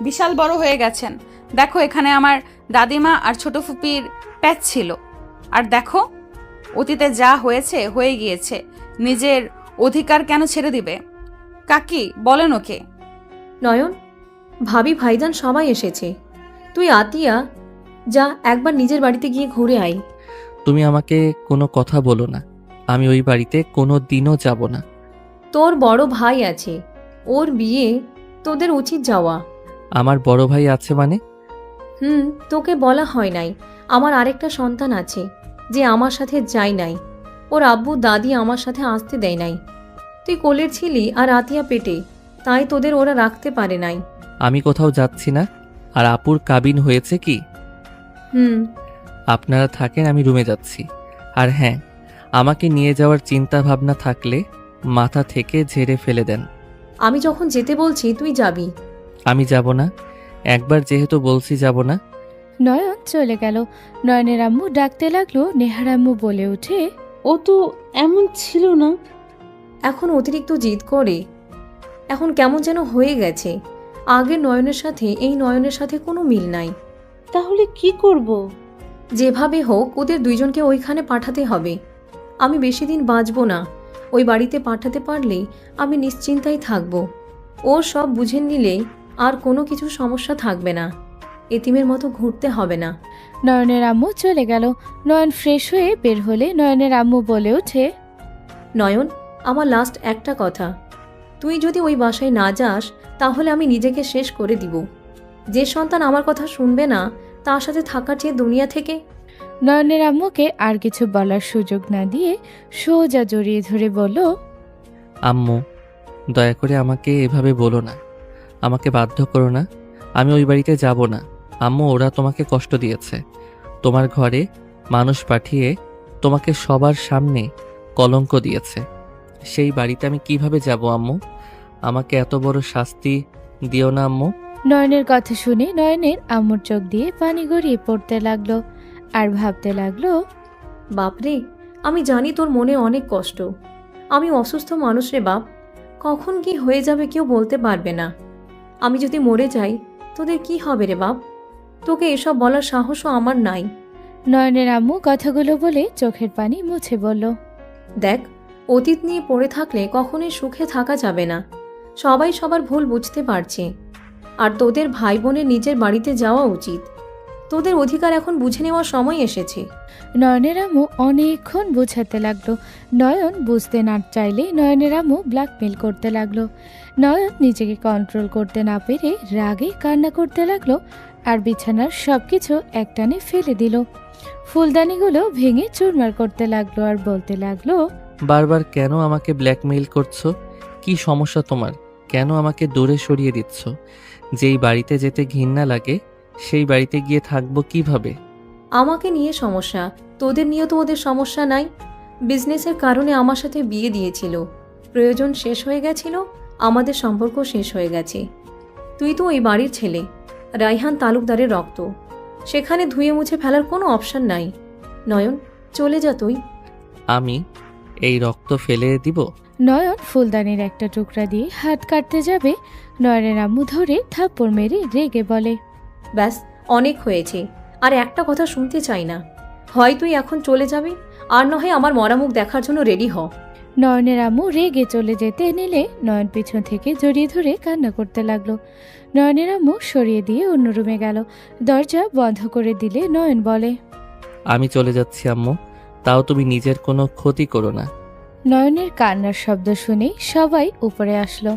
বিশাল বড় হয়ে গেছেন। দেখো, এখানে আমার দাদিমা আর ছোট ফুপির প্যাচ ছিল। আর দেখো, অতীতে যা হয়েছে হয়ে গিয়েছে। নিজের অধিকার কেন ছেড়ে দিবে? কাকি বলেন ওকে।
নয়ন, ভাবি ভাইজান সবাই এসেছে। তুই আতিয়া যা, একবার নিজের বাড়িতে গিয়ে ঘুরে আয়।
তুমি আমাকে কোনো কথা বলো না। আমি ওই বাড়িতে কোনো দিনও যাব না।
তোর বড় ভাই আছে, ওর বিয়ে, তোদের উচিত যাওয়া।
আমার বড় ভাই আছে মানে?
তোকে বলা হয় নাই, আমার আরেকটা সন্তান আছে যে আমার সাথে যায় নাই। ওর আব্বু দাদি আমার সাথে আসতে দেয় নাই। তুই কোলের ছিলি আর আতিয়া পেটে, তাই তোদের ওরা রাখতে পারে নাই।
আমি কোথাও যাচ্ছি না। আর আপুর কাবিন হয়েছে কি? আপনারা থাকেন, আমি রুমে যাচ্ছি। আর হ্যাঁ, আমাকে নিয়ে যাওয়ার চিন্তা ভাবনা থাকলে মাথা থেকে ঝেড়ে ফেলে দেন।
আমি যখন যেতে বলছি তুই যাবি।
আমি যাব না। একবার যেহেতু বলছি যাব না।
নয়ন চলে গেল। নয়নের আম্মু ডাকতে লাগলো। নেহার আম্মু বলে ওঠে,
ও তো এমন ছিল না।
এখন অতিরিক্ত জিদ করে, এখন কেমন যেন হয়ে গেছে। আগের নয়নের সাথে এই নয়নের সাথে কোনো মিল নাই।
তাহলে কি করব?
যেভাবে হোক ওদের দুইজনকে ওইখানে পাঠাতে হবে। আমি বেশি দিন বাঁচব না। ওই বাড়িতে পাঠাতে পারলে আমি নিশ্চিন্তায় থাকব। ও সব বুঝে নিলে আর কোনো কিছু সমস্যা থাকবে না। এতিমের মতো ঘুরতে হবে না।
নয়নের আম্মু চলে গেল। নয়ন ফ্রেশ হয়ে বের হলে নয়নের আম্মু বলে ওঠে,
নয়ন, আমার লাস্ট একটা কথা, তুই যদি ওই বাসায় না যাস তাহলে আমি নিজেকে শেষ করে দিব। যে সন্তান আমার কথা শুনবে না তার সাথে থাকার চেয়ে দুনিয়া থেকে।
নয়নের আম্মুকে আর কিছু বলার সুযোগ না দিয়ে সোজা জড়িয়ে ধরে বলল,
আম্মু, দয়া করে আমাকে এভাবে বলো না, আমাকে বাধ্য করো না। আমি ওই বাড়িতে যাব না। আম্মু, ওরা তোমাকে কষ্ট দিয়েছে। তোমার ঘরে মানুষ পাঠিয়ে তোমাকে সবার সামনে কলঙ্ক দিয়েছে। সেই বাড়িতে আমি কিভাবে যাব আম্মু? আমাকে এত বড় শাস্তি দিও না আম্মু।
নয়নের কথা শুনে নয়নের আম্মুর চোখ দিয়ে পানি গড়িয়ে পড়তে লাগলো আর ভাবতে লাগলো,
বাপরে, আমি জানি তোর মনে অনেক কষ্ট। আমি অসুস্থ মানুষ রে বাপ, কখন কি হয়ে যাবে কেউ বলতে পারবে না। আমি যদি মরে যাই তোদের কি হবে রে বাপ? তোকে এসব বলার সাহসও আমার নাই।
নয়নের আম্মু কথাগুলো বলে চোখের পানি মুছে বলল,
দেখ, অতীত নিয়ে পড়ে থাকলে কখনোই সুখে থাকা যাবে না। সবাই সবার ভুল বুঝতে পারছে। আর তোদের ভাই বোনের নিজের বাড়িতে যাওয়া উচিত। তোদের অধিকার এখন বুঝে নেওয়ার সময় এসেছে।
নয়নের আম্মু অনেকক্ষণ বোঝাতে লাগলো। নয়ন বুঝতে না চাইলে নয়নের আম্মু ব্ল্যাকমেল করতে লাগলো। নয়ন নিজেকে কন্ট্রোল করতে না পেরে রাগে কান্না করতে লাগলো আর বিছানার সবকিছু একটানে ফেলে দিল। ফুলদানিগুলো ভেঙে চুরমার করতে লাগলো আর বলতে লাগলো,
বারবার কেন আমাকে ব্ল্যাকমেইল করছো? কি সমস্যা তোমার? কেন আমাকে দূরে সরিয়ে দিচ্ছ? যেই বাড়িতে যেতে ঘৃণা লাগে সেই বাড়িতে গিয়ে থাকবো কিভাবে?
আমাকে নিয়ে সমস্যা, তোদের নিয়ে তো ওদের সমস্যা নাই। বিজনেসের কারণে আমার সাথে বিয়ে দিয়েছিল, প্রয়োজন শেষ হয়ে গেছিল, আমাদের সম্পর্ক শেষ হয়ে গেছে। তুই তো ওই বাড়ির ছেলে, রায়হান তালুকদারের রক্ত, সেখানে ধুয়ে মুছে ফেলার কোনো অপশন নাই। নয়ন, চলে যা তুই।
আমি এই রক্ত ফেলে দিব?
নয়ন ফুলদানির একটা টুকরা দিয়ে হাত কাটতে যাবে, নয়নের আম্মু ধরে থাপ্পড় মেরে রেগে বলে,
ব্যাস, অনেক হয়েছে, আর একটা কথা শুনতে চাই না। হয় তুই এখন চলে যাবি, আর নয় আমার মরামুখ দেখার জন্য রেডি হ।
নয়নের আম্মু রেগে চলে যেতে নিলে নয়ন পিছন থেকে জড়িয়ে ধরে কান্না করতে লাগলো। নয়নের আম্মু সরিয়ে দিয়ে অন্য রুমে গেল। দরজা বন্ধ করে দিলে নয়ন বলে,
আমি চলে যাচ্ছি আম্মু, তাও তুমি নিজের কোনো ক্ষতি করো না।
নয়নের কান্নার শব্দ শুনে সবাই উপরে আসলো।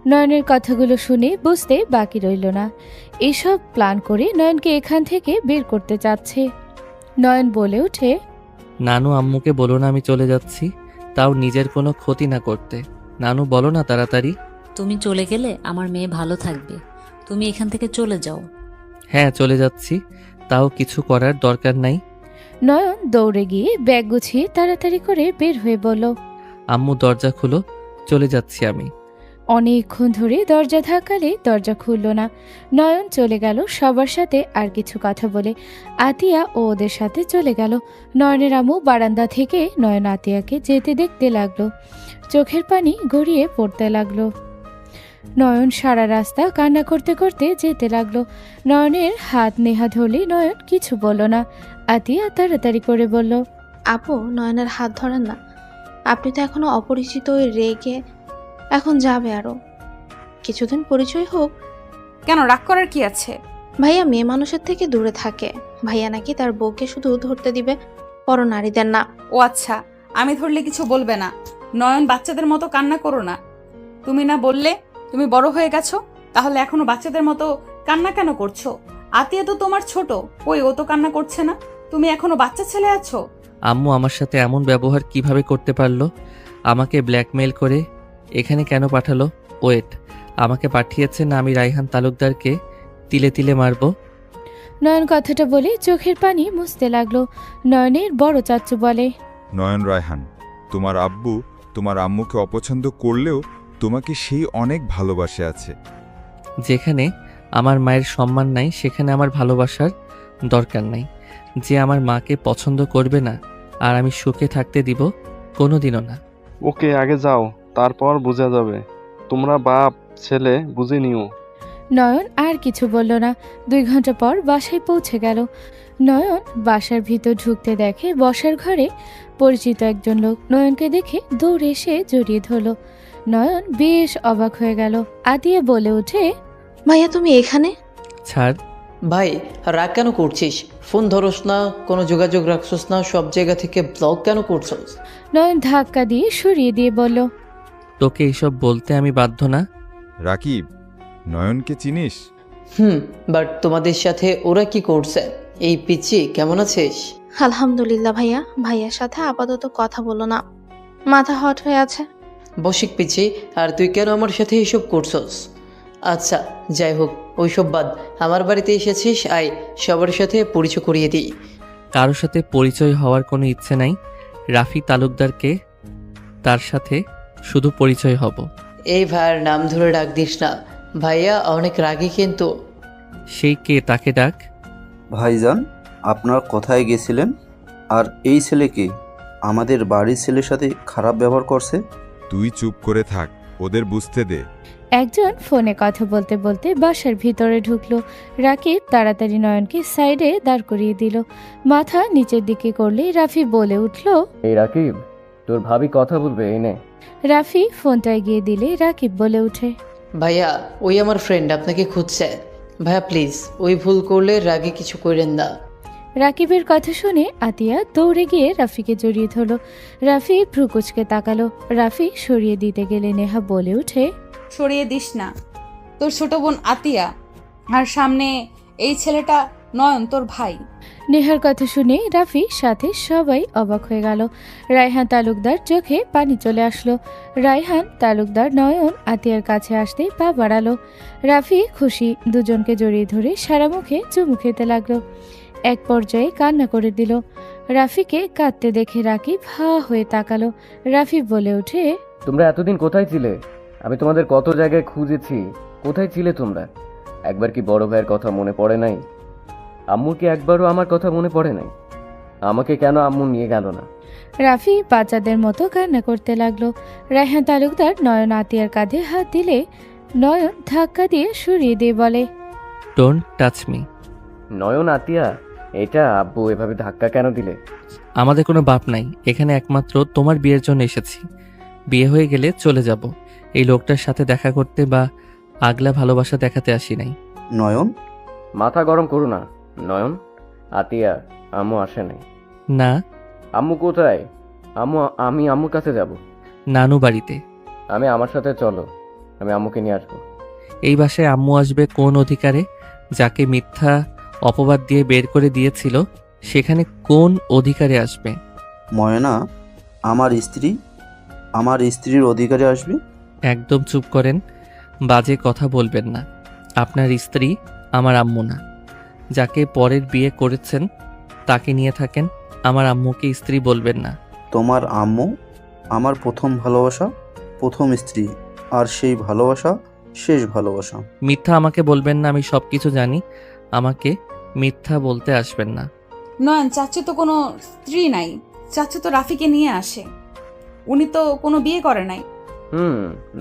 নয়নের কথাগুলো শুনে বুঝতে বাকি রইল না, এসব প্ল্যান করে নয়নকে এখান থেকে বের করতে চাচ্ছে। নয়ন বলে ওঠে,
নানু, আম্মুকে বলো না আমি চলে যাচ্ছি, তাও নিজের কোনো ক্ষতি না করতে। নানু, বলো না তাড়াতাড়ি।
তুমি চলে গেলে আমার মেয়ে ভালো থাকবে। তুমি এখান থেকে চলে যাও।
হ্যাঁ, চলে যাচ্ছি, তাও কিছু করার দরকার নাই।
নয়ন দৌড়ে গিয়ে ব্যাগ গুছিয়ে তাড়াতাড়ি করে বের হয়ে বলল,
আম্মু, দরজা খুলো, চলে যাচ্ছি আমি।
অনেকক্ষণ ধরে দরজা ধাক্কালে দরজা খুলল না। নয়ন চলে গেল সবার সাথে আর কিছু কথা বলে। আতিয়া ও ওদের সাথে চলে গেল। নয়নের আম্মু বারান্দা থেকে নয়ন আতিয়াকে যেতে দেখতে লাগলো। চোখের পানি গড়িয়ে পড়তে লাগলো। নয়ন সারা রাস্তা কান্না করতে করতে যেতে লাগলো। নয়নের হাত নেহা ধরলে নয়ন কিছু বলল না। আতিয়া তাড়াতাড়ি করে বলল,
আপু, নয়নের হাত ধরেন না। আপনি তো এখনো অপরিচিত ওই রেগে এখন যাবে আরো কিছুদিন, পরিচয় হোক।
কেন, রাগ করার কি আছে?
ভাইয়া মেয়ে মানুষের থেকে দূরে থাকে। ভাইয়া নাকি তার বউকে শুধু ধরতে দিবে, পর নারীদের না।
ও আচ্ছা, আমি ধরলে কিছু বলবে না। নয়ন, বাচ্চাদের মতো কান্না করো না। তুমি না বললে তুমি বড় হয়ে গেছো, তাহলে এখনো বাচ্চাদের মতো কান্না কেন করছো? আতিয়া তো তোমার ছোট, ওই ও তো কান্না করছে না, তুমি এখনো বাচ্চা ছেলে আছো।
আম্মু আমার সাথে এমন ব্যবহার কিভাবে করতে পারলো? আমাকে ব্ল্যাকমেইল করে এখানে কেন পাঠালো? ওয়েট, আমাকে পাঠিয়েছে না আমি রায়হান তালুকদারকে তিলে তিলে মারবো?
নয়ন কথাটা বলে চোখের পানি মুছতে লাগলো। নয়নের বড় চাচু বলে,
নয়ন, রায়হান, তোমার আব্বু তোমার আম্মুকে অপছন্দ করলেও তোমাকে সেই অনেক ভালোবাসে আছে।
যেখানে আমার মায়ের সম্মান নাই সেখানে আমার ভালোবাসার দরকার নাই। যে আমার মাকে পছন্দ করবে না আর আমি সুখে থাকতে দিব, কোনোদিনও না।
ওকে, আগে যাও, তারপর বোঝা যাবে। তোমরা বাপ ছেলে বুঝে নিও।
নয়ন আর কিছু বলল না। 2 ঘন্টা পর বাসায় পৌঁছে গেল। নয়ন বাসার ভিতর ঢুকতে দেখে বসার ঘরে পরিচিত একজন লোক নয়নকে দেখে দৌড়ে এসে জড়িয়ে ধরল। নয়ন বেশ অবাক হয়ে গেল। আতিয়া বলে ওঠে,
ভাইয়া তুমি এখানে?
ছাড়।
ভাই রাগ কেন করছিস? ফোন ধরস না, কোনো যোগাযোগ রাখছস না, সব জায়গা থেকে ব্লক কেন করছস?
নয়ন ধাক্কা দিয়ে সরিয়ে দিয়ে বলল,
তোকে এইসব বলতে আমি বাধ্য না।
রাকিব, নয়নকে চিনিস?
বাট তোমাদের সাথে ওরা কি করছে? এই পিচ্ছি কেমন আছিস?
আলহামদুলিল্লাহ ভাইয়া। ভাইয়ার সাথে আপাতত কথা বলো না, মাথা হট হয়ে আছে।
বসিক পিচ্ছি, আর তুই কেন আমার সাথে এইসব করছস? আচ্ছা যাই হোক, ওইসব বাদ। আমার বাড়িতে এসেছিস, আয় সবার সাথে পরিচয় করিয়ে দিই।
কারোর সাথে পরিচয় হওয়ার কোনো ইচ্ছে নাই। রাফি তালুকদারকে, তার সাথে শুধু পরিচয় হব।
এই ভাইয়ের নাম ধরে ডাক দিস না, ভাইয়া অনেক রাগী কিন্তু।
সেই কে, তাকে ডাক।
ভাইজান, আপনার কোথায় গেছিলেন? আর এই ছেলে কি আমাদের বাড়ির ছেলের সাথে খারাপ ব্যবহার করছে?
তুই চুপ করে থাক, ওদের বুঝতে দে।
একজন ফোনে কথা বলতে বলতে বাসার ভিতরে ঢুকলো। রাকিব তাড়াতাড়ি নয়নকে সাইডে দাঁড় করিয়ে দিল। মাথা নিচের দিকে করলেই রাফি বলে উঠল,
এই রাকিব, তোর ভাবি কথা বলবে, এই নে।
রাফি ফোনটা এগিয়ে দিলে রাকিব বলে ওঠে,
ভাইয়া ওই আমার ফ্রেন্ড আপনাকে খুঁজছে। ভাইয়া প্লিজ ওই ভুল করলে রাগে কিছু করেন না।
রাকিবের কথা শুনে আতিয়া দৌড়ে গিয়ে রাফিকে জড়িয়ে ধরল। রাফি ভ্রুকুচকে তাকালো। রাফি সরিয়ে দিতে গেলে নেহা বলে ওঠে,
সরিয়ে দিস না, তোর ছোট বোন আতিয়া, আর সামনে এই ছেলেটা নয়ন, তোর ভাই।
নেহার কথা শুনে রাফি সাথে সবাই অবাক হয়ে গেল। রায়হান তালুকদার চোখে পানি চলে আসলো। রায়হান তালুকদার নয়ন আতিয়ার কাছে আসতেই পা বাড়ালো। রাফি খুশি, দুজনকে জড়িয়ে ধরে সারা মুখে চুমু খেতে লাগলো। এক পর্যায়ে কান্না করে দিল। রাফিকে কাঁদতে দেখে রাকিব হা হয়ে তাকালো। রাফি বলে ওঠে,
তোমরা এতদিন কোথায় ছিলে? আমি তোমাদের কত জায়গায় খুঁজেছি, কোথায় ছিলে তোমরা? একবার কি বড় ভাইয়ের কথা মনে পড়ে নাই? আম্মুর কি একবারও আমার কথা মনে পড়ে নাই? আমাকে কেন আম্মু নিয়ে গেল না?
রাফি বাচ্চাদের মতো কান্না করতে লাগলো। রায়হান তালুকদার নয়ন আতিয়ার কাঁধে হাত দিলে নয়ন ধাক্কা দিয়ে সরিয়ে দিয়ে বলে,
ডোন্ট টাচ মি।
নয়ন, আতিয়া, এটা আব্বু এভাবে ধাক্কা কেন দিলে?
আমাদের কোনো বাপ নাই, এখানে একমাত্র তোমার বিয়ের জন্য এসেছি। বিয়ে হয়ে গেলে চলে যাব। এই লোকটার সাথে দেখা করতে বা আগলা ভালোবাসা দেখাতে আসি নাই।
নয়ন,
মাথা গরম করো না। নয়ন, আতিয়া, আম্মু আসে নাই।
না।
আম্মু কোথায়? আমি আম্মুর কাছে যাব।
নানু বাড়িতে।
আমি আমার সাথে চলো, আমি আম্মুকে নিয়ে আসবো।
এই বাসায় আম্মু আসবে কোন অধিকারে? যাকে মিথ্যা অপবাদ দিয়ে বের করে দিয়েছিল, সেখানে কোন অধিকারে আসবে?
ময়না আমার স্ত্রীর অধিকারে আসবে?
একদম চুপ করেন, বাজে কথা বলবেন না। আপনার স্ত্রী আমার আম্মু না। যাকে পরের বিয়ে করেছেন তাকে নিয়ে থাকেন, আমার আম্মুকে স্ত্রী বলবেন না।
তোমার আম্মু আমার প্রথম ভালোবাসা, প্রথম স্ত্রী, আর সেই ভালোবাসা শেষ ভালোবাসা।
মিথ্যা আমাকে বলবেন না, আমি সব কিছু জানি। আমাকে মিথ্যা বলতে আসবেন না।
নয়ন, চাচু তো কোনো স্ত্রী নাই, চাচু তো রাফিকে নিয়ে আসে, উনি তো কোনো বিয়ে করে নাই।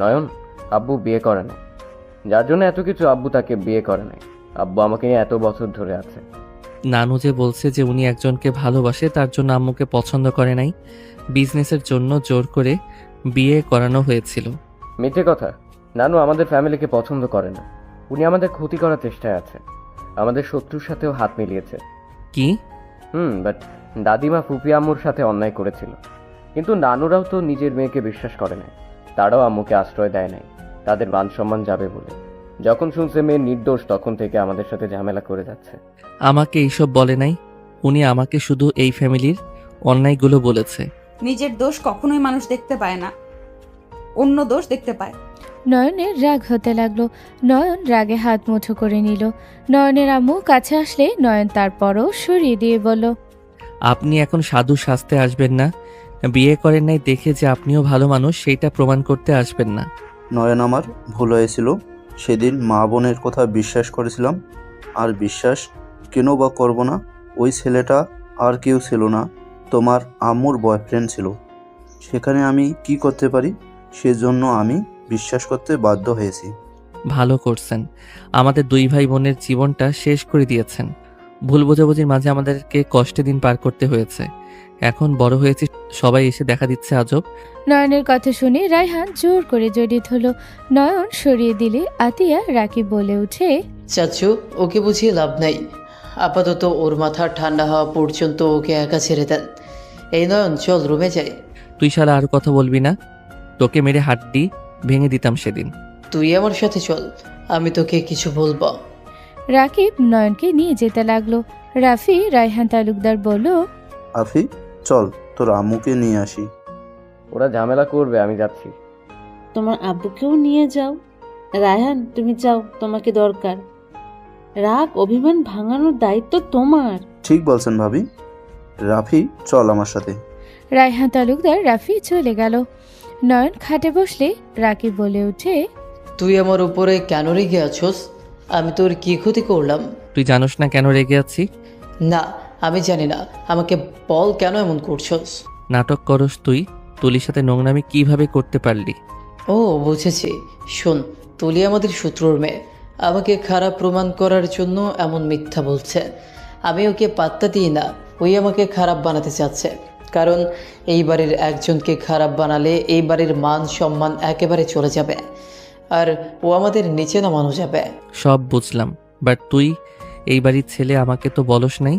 নয়ন, আব্বু বিয়ে করে নাই, যার জন্য এত কিছু। আব্বু তাকে বিয়ে করে নাই, আব্বু আমাকে নিয়ে এত বছর ধরে আছে।
নানু যে বলছে যে উনি একজনকে ভালোবাসে, তার জন্য আম্মুকে পছন্দ করে নাই, বিজনেসের জন্য জোর করে বিয়ে করানো হয়েছিল।
মিথ্যে কথা। নানু আমাদের ফ্যামিলিকে পছন্দ করে না, উনি আমাদের ক্ষতি করার চেষ্টায় আছে, আমাদের শত্রুর সাথেও হাত মিলিয়েছে।
কি?
বাট দাদিমা ফুপি আম্মুর সাথে অন্যায় করেছিল, কিন্তু নানুরাও তো নিজের মেয়েকে বিশ্বাস করে নাই, তারাও আম্মুকে আশ্রয় দেয় নাই, তাদের মান সম্মান যাবে বলে। যখন শুনছে মেয়ে নির্দোষ, তখন থেকে আমাদের সাথে ঝামেলা করে যাচ্ছে।
আমাকে এইসব বলে নাই, উনি আমাকে শুধু এই ফ্যামিলির অন্যায়গুলো বলেছে।
নিজের দোষ কখনোই মানুষ দেখতে পায় না, অন্য দোষ দেখতে পায়।
নয়নের রাগ হতে লাগলো। নয়ন রাগে হাত মুঠো করে নিল। নয়নের আম্মু কাছে আসলে নয়ন তারপরও সরিয়ে দিয়ে বলল,
আপনি এখন সাধু সাজতে আসবেন না। বিয়ে করেন নাই দেখে যে আপনিও ভালো মানুষ, সেইটা প্রমাণ করতে আসবেন না।
নয়ন, আমার ভুল হয়েছিল। সেদিন মা বোনের কথা বিশ্বাস করেছিলাম, আর বিশ্বাস কেন বা করব না? ওই ছেলেটা আর কেউ ছিল না, তোমার আম্মুর বয়ফ্রেন্ড ছিল। সেখানে আমি কি করতে পারি? সেজন্য আমি বিশ্বাস করতে বাধ্য হয়েছি।
ভালো করছেন, আমাদের দুই ভাই বোনের জীবনটা শেষ করে দিয়েছেন। ভুল বোঝাবুঝির মাঝে আমাদেরকে কষ্টে দিন পার করতে হয়েছে। এখন বড় হয়েছি, সবাই এসে দেখা দিচ্ছে আজব।
নয়নের কথা শুনে রায়হান জোর করে জড়িয়ে ধরল। নয়ন সরিয়ে দিলে আতিয়া রাকিব বলে উঠে,
চাচু, ওকে বুঝিয়ে লাভ নাই। আপাতত ওর মাথা ঠান্ডা হওয়া পর্যন্ত ওকে একা ছেড়ে দেন। এই নয়ন, চল রুমে যাই।
তুই শালা আর কথা বলবি না, তোকে মেরে হাড্ডি ভেঙে দিতাম সেদিন।
তুই আমার সাথে চল, আমি তোকে কিছু বলবো।
রাকিব নয়নকে নিয়ে যেতে লাগলো। রাফি রায়হান তালুকদার বলল,
আফি চল তোর আম্মুকে নিয়ে আসি।
ওরা ঝামেলা করবে, আমি যাচ্ছি।
তোমার আব্বুকেও নিয়ে যাও। রায়হান, তুমি যাও, তোমাকে দরকার। রাগ অভিমান ভাঙানোর দায়িত্ব তোমার।
ঠিক বলছেন ভাবি। রাফি চল আমার সাথে।
রায়হান তালুকদার রাফি চলে গেল। নয়ন খাটে বসলে রাকিব বলে উঠে,
তুই আমার উপরে কেন রেগে আছোস? আমি তোর কি ক্ষতি করলাম?
তুই জানোস না কেন রেগে আছি?
না, আমি জানি না। আমাকে বল, কেন এমন করছস?
নাটক করস তুই। তুলির সাথে নোংরামি কিভাবে করতে পারলি?
ও বুঝেছি। শোন, তুলি আমাদের শত্রুর মেয়ে। আমাকে খারাপ প্রমাণ করার জন্য এমন মিথ্যা বলছে। আমি ওকে পাত্তা দিই না। ওই আমাকে খারাপ বানাতে চাচ্ছে। কারণ এই বাড়ির একজনকে খারাপ বানালে এই বাড়ির মান সম্মান একেবারে চলে যাবে, আর ও আমাদের নিচে নামানো যাবে।
সব বুঝলাম, বাট তুই এই বাড়ির ছেলে, আমাকে তো বলস নাই।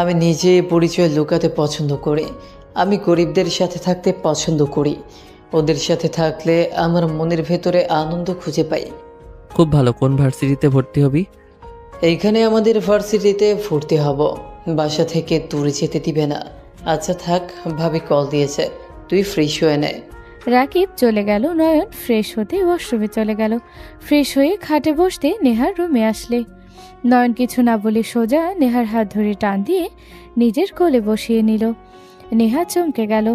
আমি নিজে পরিচয় লুকাতে পছন্দ করি। আমি গরিবদের সাথে থাকতে পছন্দ করি। ওদের সাথে থাকলে আমার মনের ভেতরে আনন্দ খুঁজে পাই।
খুব ভালো। কোন ভার্সিটিতে ভর্তি হবি?
এইখানে আমাদের ভার্সিটিতে ভর্তি হব। বাসা থেকে দূরে যেতে দিবে না। আচ্ছা থাক, ভাবি কল দিয়েছে, তুই ফ্রেশ হয়ে নে।
রাকিব চলে গেল। নয়ন ফ্রেশ হতে ওয়াশরুমে চলে গেল। ফ্রেশ হয়ে খাটে বসতে নেহার রুমে আসলে নয়ন কিছু না বলে সোজা নেহার হাত ধরে টান দিয়ে নিজের কোলে বসিয়ে নিল। নেহা চমকে গেল।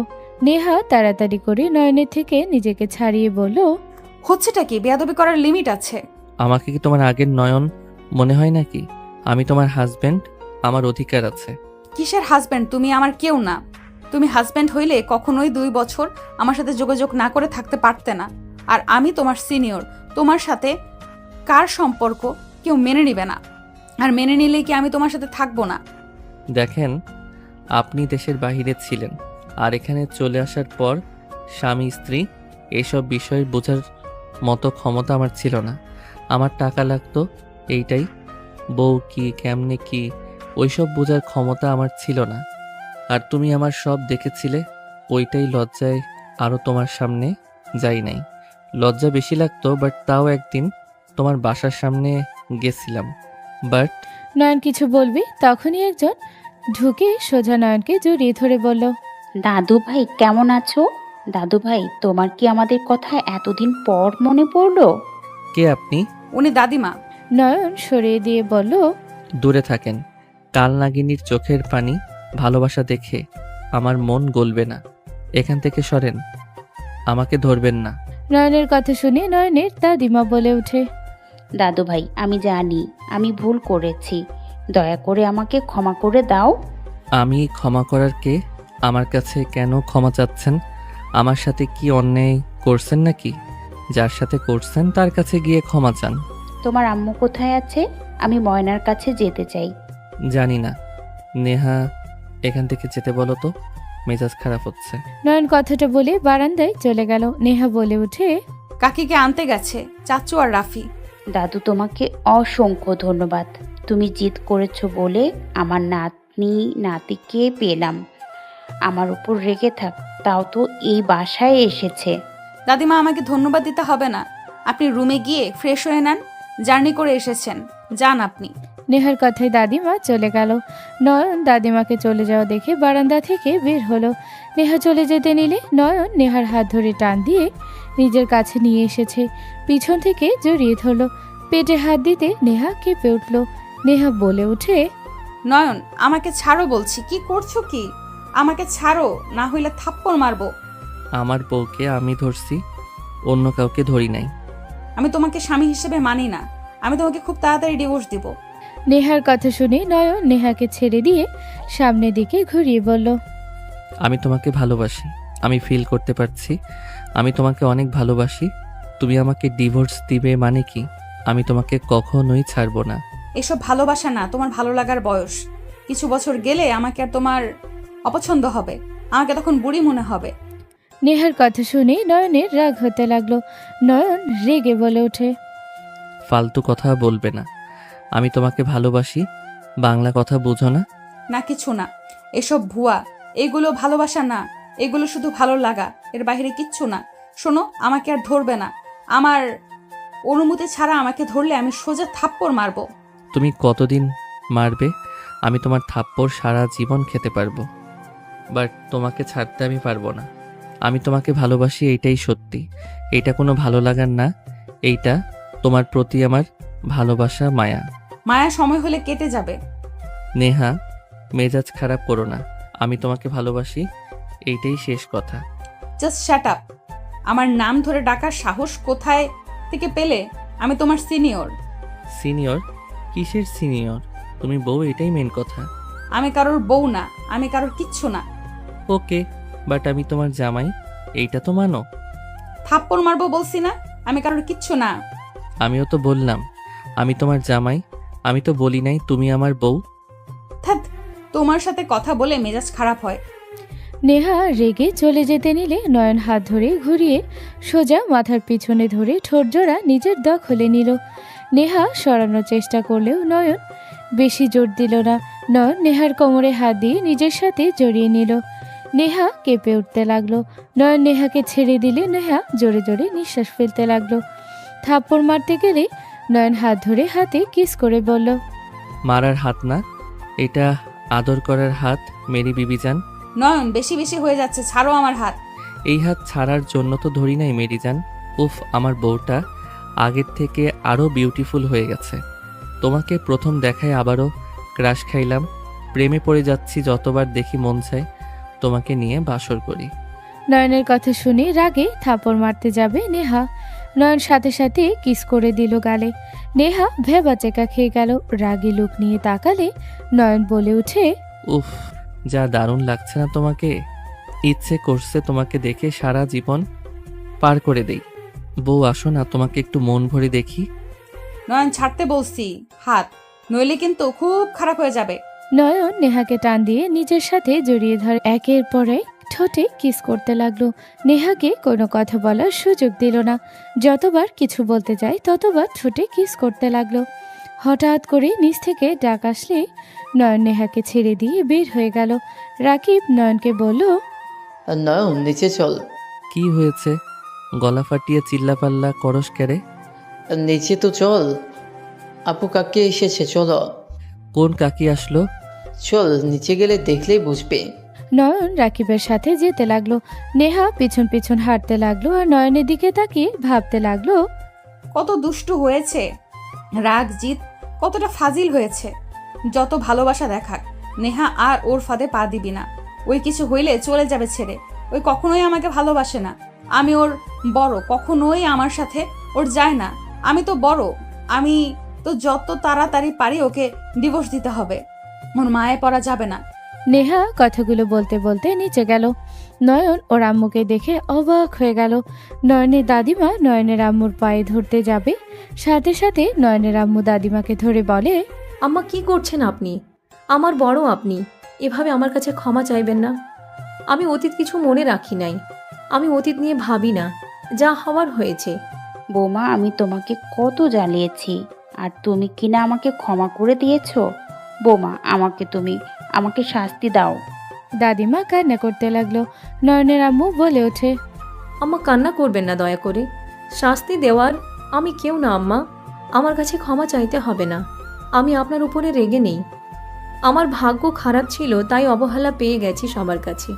নেহা তাড়াতাড়ি করে নয়নের থেকে নিজেকে ছাড়িয়ে বলল,
হচ্ছেটা কি? বেয়াদবি করার লিমিট আছে।
আমাকে কি তোমার আগের নয়ন মনে হয় নাকি? আমি তোমার হাজবেন্ড, আমার অধিকার আছে।
কিসের হাজব্যান্ড? তুমি আমার কেউ না। তুমি হাজব্যান্ড হইলে কখনোই 2 বছর আমার সাথে যোগাযোগ না করে থাকতে পারতে না। আর আমি তোমার সিনিয়র। তোমার সাথে কার সম্পর্ক কেউ মেনে নিবে না, আর মেনে নিলে কি আমি তোমার সাথে থাকবো না?
দেখেন, আপনি দেশের বাইরে ছিলেন, আর এখানে চলে আসার পর স্বামী স্ত্রী এইসব বিষয় বোঝার মতো ক্ষমতা আমার ছিল না। আমার টাকা লাগতো, এইটাই। বউ কি, কেমনে কি, ওইসব বোঝার ক্ষমতা আমার ছিল না। আর তুমি আমার সব দেখেছিলে, ওইটাই লজ্জায় আরও তোমার সামনে যাই নাই। লজ্জা বেশি লাগতো, বাট তাও একদিন তোমার বাসার সামনে গেছিলাম। বাট
নয়ন কিছু বলবি, তখনই একজন ঢুকে সোজা নয়নকে জড়িয়ে ধরে বলল,
দাদু ভাই কেমন আছো? দাদু ভাই, তোমার কি আমাদের কথা এতদিন পর মনে পড়লো?
কে আপনি?
উনি দাদিমা।
নয়ন সরিয়ে দিয়ে বলল,
দূরে থাকেন। কালনাগিনীর চোখের পানি ভালোবাসা দেখে আমার মন গলবে না। এখান থেকে সরেন, আমাকে ধরবেন না।
নয়নের কথা শুনে নয়নের দাদিমা বলে ওঠে,
দাদু ভাই, আমি জানি আমি ভুল করেছি, দয়া করে আমাকে ক্ষমা করে দাও।
আমি ক্ষমা করার কে? আমার কাছে কেন ক্ষমা চাচ্ছেন? আমার সাথে কি অন্যায় করছেন নাকি? যার সাথে করছেন তার কাছে গিয়ে ক্ষমা চান।
তোমার আম্মু কোথায় আছে? আমি ময়নার কাছে যেতে চাই।
জানি না। নেহা, এখান থেকে যেতে বলো তো, মেজাজ খারাপ হচ্ছে।
নয়ন কথাটা বলে বারান্দায় চলে গেল। নেহা বলে উঠে,
কাকিকে আনতে গেছে চাচু আর রাফি।
দাদু, তোমাকে অসংখ্য ধন্যবাদ। তুমি জিদ করেছো বলে আমার নাতনি নাতিকে পেলাম। আমার উপর রেগে থাক, তাও তো এই বাসায় এসেছে।
দাদিমা, আমাকে ধন্যবাদ দিতে হবে না। আপনি রুমে গিয়ে ফ্রেশ হয়ে নেন। জার্নি করে এসেছেন, যান আপনি।
নেহার কথায় দাদিমা চলে গেল। নয়ন দাদিমাকে চলে যাওয়া দেখে বারান্দা থেকে বের হলো। নেহা চলে যেতে নিলে নয়ন নেহার হাত ধরে টান দিয়ে নিজের কাছে নিয়ে এসেছে। পিছন থেকে জড়িয়ে ধরলো। পেটে হাত দিতে নেহা কেঁপে উঠল। নেহা বলে উঠে,
নয়ন, আমাকে ছাড়ো বলছি। কি করছো কি? আমাকে ছাড়ো, না হইলে থাপ্পড় মারবো।
আমার বউকে আমি ধরছি, অন্য কাউকে ধরি নাই।
আমি তোমাকে স্বামী হিসেবে মানি না। আমি তোমাকে খুব তাড়াতাড়ি ডিভোর্স দিব।
নেহার কথা শুনে নয়ন নেহাকে ছেড়ে দিয়ে সামনের দিকে ঘুরিয়ে বলল,
আমি তোমাকে ভালোবাসি। আমি ফিল করতে পারছি আমি তোমাকে অনেক ভালোবাসি। তুমি আমাকে ডিভোর্স দিবে মানে কি? আমি তোমাকে কখনোই ছাড়বো না।
এসব ভালোবাসা না, তোমার ভালো লাগার বয়স। কিছু বছর গেলে আমাকে আর তোমার অপছন্দ হবে, আমাকে তখন বুড়ি মনে হবে।
নেহার কথা শুনে নয়নের রাগ হতে লাগলো। নয়ন রেগে বলে ওঠে,
ফালতু কথা বলবে না। আমি তোমাকে ভালোবাসি, বাংলা কথা বুঝো না?
না কিছু না, এসব ভুয়া, এগুলো ভালোবাসা না, এগুলো শুধু ভালো লাগা, এর বাইরে কিচ্ছু না। শোনো, আমাকে আর ধরবে না, আমার অনুমতি ছাড়া আমাকে ধরলে আমি সোজা থাপ্পড় মারবো।
তুমি কতদিন মারবে? আমি তোমার থাপ্পড় সারা জীবন খেতে পারবো, বাট তোমাকে ছাড়তে আমি পারবো না। আমি তোমাকে ভালোবাসি, এইটাই সত্যি। এইটা কোনো ভালো লাগার না, এইটা তোমার প্রতি আমার ভালোবাসা, মায়া।
মায়া সময় হলে কেটে যাবে।
নেহা, মেজাজ খারাপ করো না। আমি তোমাকে ভালোবাসি, এইটাই শেষ কথা।
Just shut up. আমার নাম ধরে ডাকার সাহস কোথায় থেকে পেলে? আমি তোমার সিনিয়র।
সিনিয়র? কিসের সিনিয়র? তুমি বউ, এটাই মেন কথা।
আমি কারোর বউ না, আমি কারোর কিচ্ছু না।
ওকে, বাট আমি তোমার জামাই, এইটা তো মানো।
থাপ্পড় মারবো বলছি না, আমি কারোর কিচ্ছু না।
আমিও তো বললাম আমি তোমার জামাই, আমি তো বলি নাই তুমি আমার বউ।
ধ্যাৎ, তোমার সাথে কথা বলে মেজাজ খারাপ হয়।
নেহা রেগে চলে যেতে নিলে নয়ন হাত ধরে ঘুরিয়ে সোজা মাথার পিছনে ধরে ঠোঁটজোড়া নিজের দখলে নিল। নেহা সরানোর চেষ্টা করলেও নয়ন বেশি জোর দিল না। নয়ন নেহার কোমরে হাত দিয়ে নিজের সাথে জড়িয়ে নিল। নেহা কেঁপে উঠতে লাগলো। নয়ন নেহাকে ছেড়ে দিলে নেহা জোরে জোরে নিঃশ্বাস ফেলতে লাগলো। থাপ্পড় মারতে গেলে নয়ন হাত ধরে হাতে কিস করে বলল,
মারার হাত না, এটা আদর করার হাত মেরি বিবিজান।
নয়ন, বেশি বেশি হয়ে যাচ্ছে, ছাড়ো আমার হাত।
এই হাত ছাড়ার জন্য তো ধরি নাই মেরিজান। উফ, আমার বউটা আগের থেকে আরও বিউটিফুল হয়ে গেছে। তোমাকে প্রথম দেখায় আবারও ক্রাশ খাইলাম, প্রেমে পড়ে যাচ্ছি। যতবার দেখি মন চায় তোমাকে নিয়ে বাসর করি।
নয়নের কথা শুনে রাগে থাপড় মারতে যাবে নেহা। নয়ন সাথে সাথে কিস করে দিল গালে। নেহা ভেবাচেকা খেয়ে গেল। রাগী লুক নিয়ে তাকালে নয়ন বলে উঠে,
উফ, যা দারুণ লাগছে না তোমাকে? ইচ্ছে করছে তোমাকে দেখে সারা জীবন পার করে দেই। বউ, আসো না, তোমাকে একটু মন ভরে দেখি।
নয়ন, ছাড়তে বলছি হাত, নইলে কিন্তু খুব খারাপ হয়ে যাবে।
নয়ন নেহাকে টান দিয়ে নিজের সাথে জড়িয়ে ধরে একের পর এক ঠোঁটে কিস করতে লাগলো। নেহাকে কোনো কথা বলার সুযোগ দিল না। যতবার কিছু বলতে যায় ততবার ঠোঁটে কিস করতে লাগলো। হঠাৎ করে নিচ থেকে ডাক আসলে নয়ন নেহাকে ছেড়ে দিয়ে বের হয়ে গেল। রাকিব নয়নকে বলল,
নয়ন নিচে চল।
কি হয়েছে? গলা ফাটিয়ে চিল্লাপাল্লা করস কেড়ে?
নিচে তো চল, আপু কাকি এসেছে, চলো।
কোন কাকি আসলো?
চল, নিচে গেলে দেখলেই বুঝবে।
নয়ন রাকিবের সাথে যেতে লাগলো। নেহা পিছন পিছন হাঁটতে লাগলো আর নয়নের দিকে তাকিয়ে ভাবতে লাগলো,
কত দুষ্টু হয়েছে, রাগ জিত কতটা ফাজিল হয়েছে। যত ভালোবাসা দেখাক, নেহা আর ওর ফাঁদে পা দিবি না। ওই কিছু হইলে চলে যাবে ছেড়ে। ওই কখনোই আমাকে ভালোবাসে না। আমি ওর বড়, কখনোই আমার সাথে ওর যায় না। আমি তো বড়, আমি তো যত তাড়াতাড়ি পারি ওকে ডিভোর্স দিতে হবে। ওর মায়ে পড়া যাবে না।
নেহা কথাগুলো বলতে বলতে নিচে গেল। নয়ন ওর আম্মুকে দেখে অবাক হয়ে গেল। নয়নের দাদিমা নয়নের আম্মুর পায়ে ধরতে যাবে, সাথে সাথে নয়নের আম্মু দাদিমাকে ধরে বলে,
আম্মা কি করছেন আপনি? আমার বড় আপনি, এভাবে আমার কাছে ক্ষমা চাইবেন না। আমি অতীত কিছু মনে রাখি নাই, আমি অতীত নিয়ে ভাবি না, যা হওয়ার হয়েছে।
বৌমা, আমি তোমাকে কত জ্বালিয়েছি আর তুমি কিনা আমাকে ক্ষমা করে দিয়েছো। বৌমা, আমাকে শাস্তি দাও।
দাদিমা কান্না করতে লাগলো। নয়নের আম্মু বলে ওঠে,
আম্মা কান্না করবেন না দয়া করে। শাস্তি দেওয়ার আমি কেউ না আম্মা, আমার কাছে ক্ষমা চাইতে হবে না। আমি আপনার উপরে রেগে নেই। আমার ভাগ্য খারাপ ছিল, তাই অবহেলা পেয়ে গেছি সবার কাছে।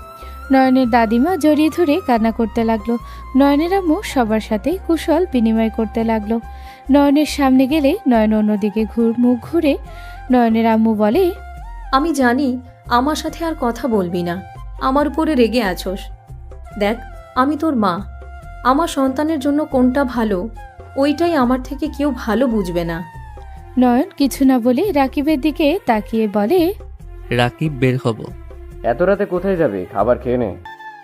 নয়নের দাদিমা জড়িয়ে ধরে কান্না করতে লাগলো। নয়নের আম্মু সবার সাথে কুশল বিনিময় করতে লাগলো। নয়নের সামনে গেলে নয়ন অন্যদিকে মুখ ঘুরে নয়নের আম্মু বলে,
আমি জানি আমার সাথে আর কথা বলবি না, আমার উপরে রেগে আছোস। দেখ, আমি তোর মা, আমার সন্তানের জন্য কোনটা ভালো ওইটাই আমার থেকে কেউ ভালো বুঝবে না।
নয়ন কিছু না বলে রাকিবের দিকে তাকিয়ে বলে,
রাকিব, বের হব।
এত রাতে কোথায় যাবে? খাবার খেয়ে নে।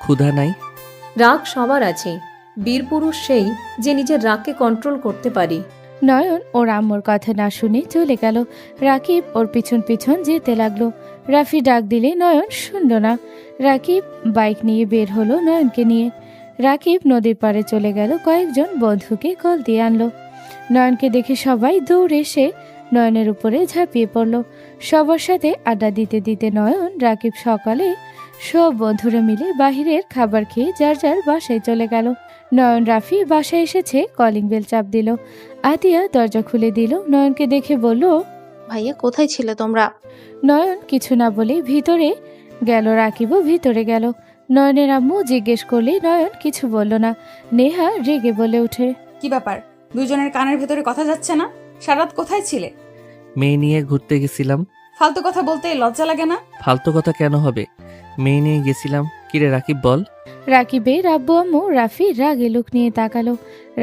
ক্ষুধা নাই।
রাগ সবার আছে, বীর পুরুষ সেই যে নিজের রাগকে কন্ট্রোল করতে পারে।
নয়ন ওর আম্মুর কথা না শুনে চলে গেল। রাকিব ওর পিছন পিছন যেতে লাগলো। রাফি ডাক দিলে নয়ন শুনল না। রাকিব বাইক নিয়ে বের হলো নয়নকে নিয়ে। রাকিব নদীর পাড়ে চলে গেল, কয়েকজন বন্ধুকে কল দিয়ে আনলো। নয়নকে দেখে সবাই দৌড়ে এসে নয়নের উপরে ঝাঁপিয়ে পড়ল। সবার সাথে আড্ডা দিতে দিতে নয়ন রাকিব সকালে সব বন্ধুরা মিলে বাহিরের খাবার খেয়ে যার যার বাসায় চলে গেল। নয়ন রাফি বাসায় এসেছে, কলিং বেল চাপ দিল। আতিয়া দরজা খুলে দিল। নয়নকে দেখে বলল,
ভাইয়া কোথায় ছিলে তোমরা?
নয়ন কিছু না বলে ভিতরে গেল। রাকিবও ভিতরে গেল। নয়নের আম্মু জিজ্ঞেস করলে নয়ন কিছু বলল না। নেহা রেগে বলে ওঠে,
কি ব্যাপার, দুজনের কানের ভেতরে কথা যাচ্ছে না? সারাত কোথায় ছিলে?
মেয়ে নিয়ে ঘুরতে গেছিলাম।
ফালতু কথা বলতে লজ্জা লাগে না?
ফালতু কথা কেন হবে, মেয়ে নিয়ে গেছিলাম। কিরে রাকিব বল।
রাকিবের আব্বু আম্মু রাফি রাগে লুক নিয়ে তাকালো।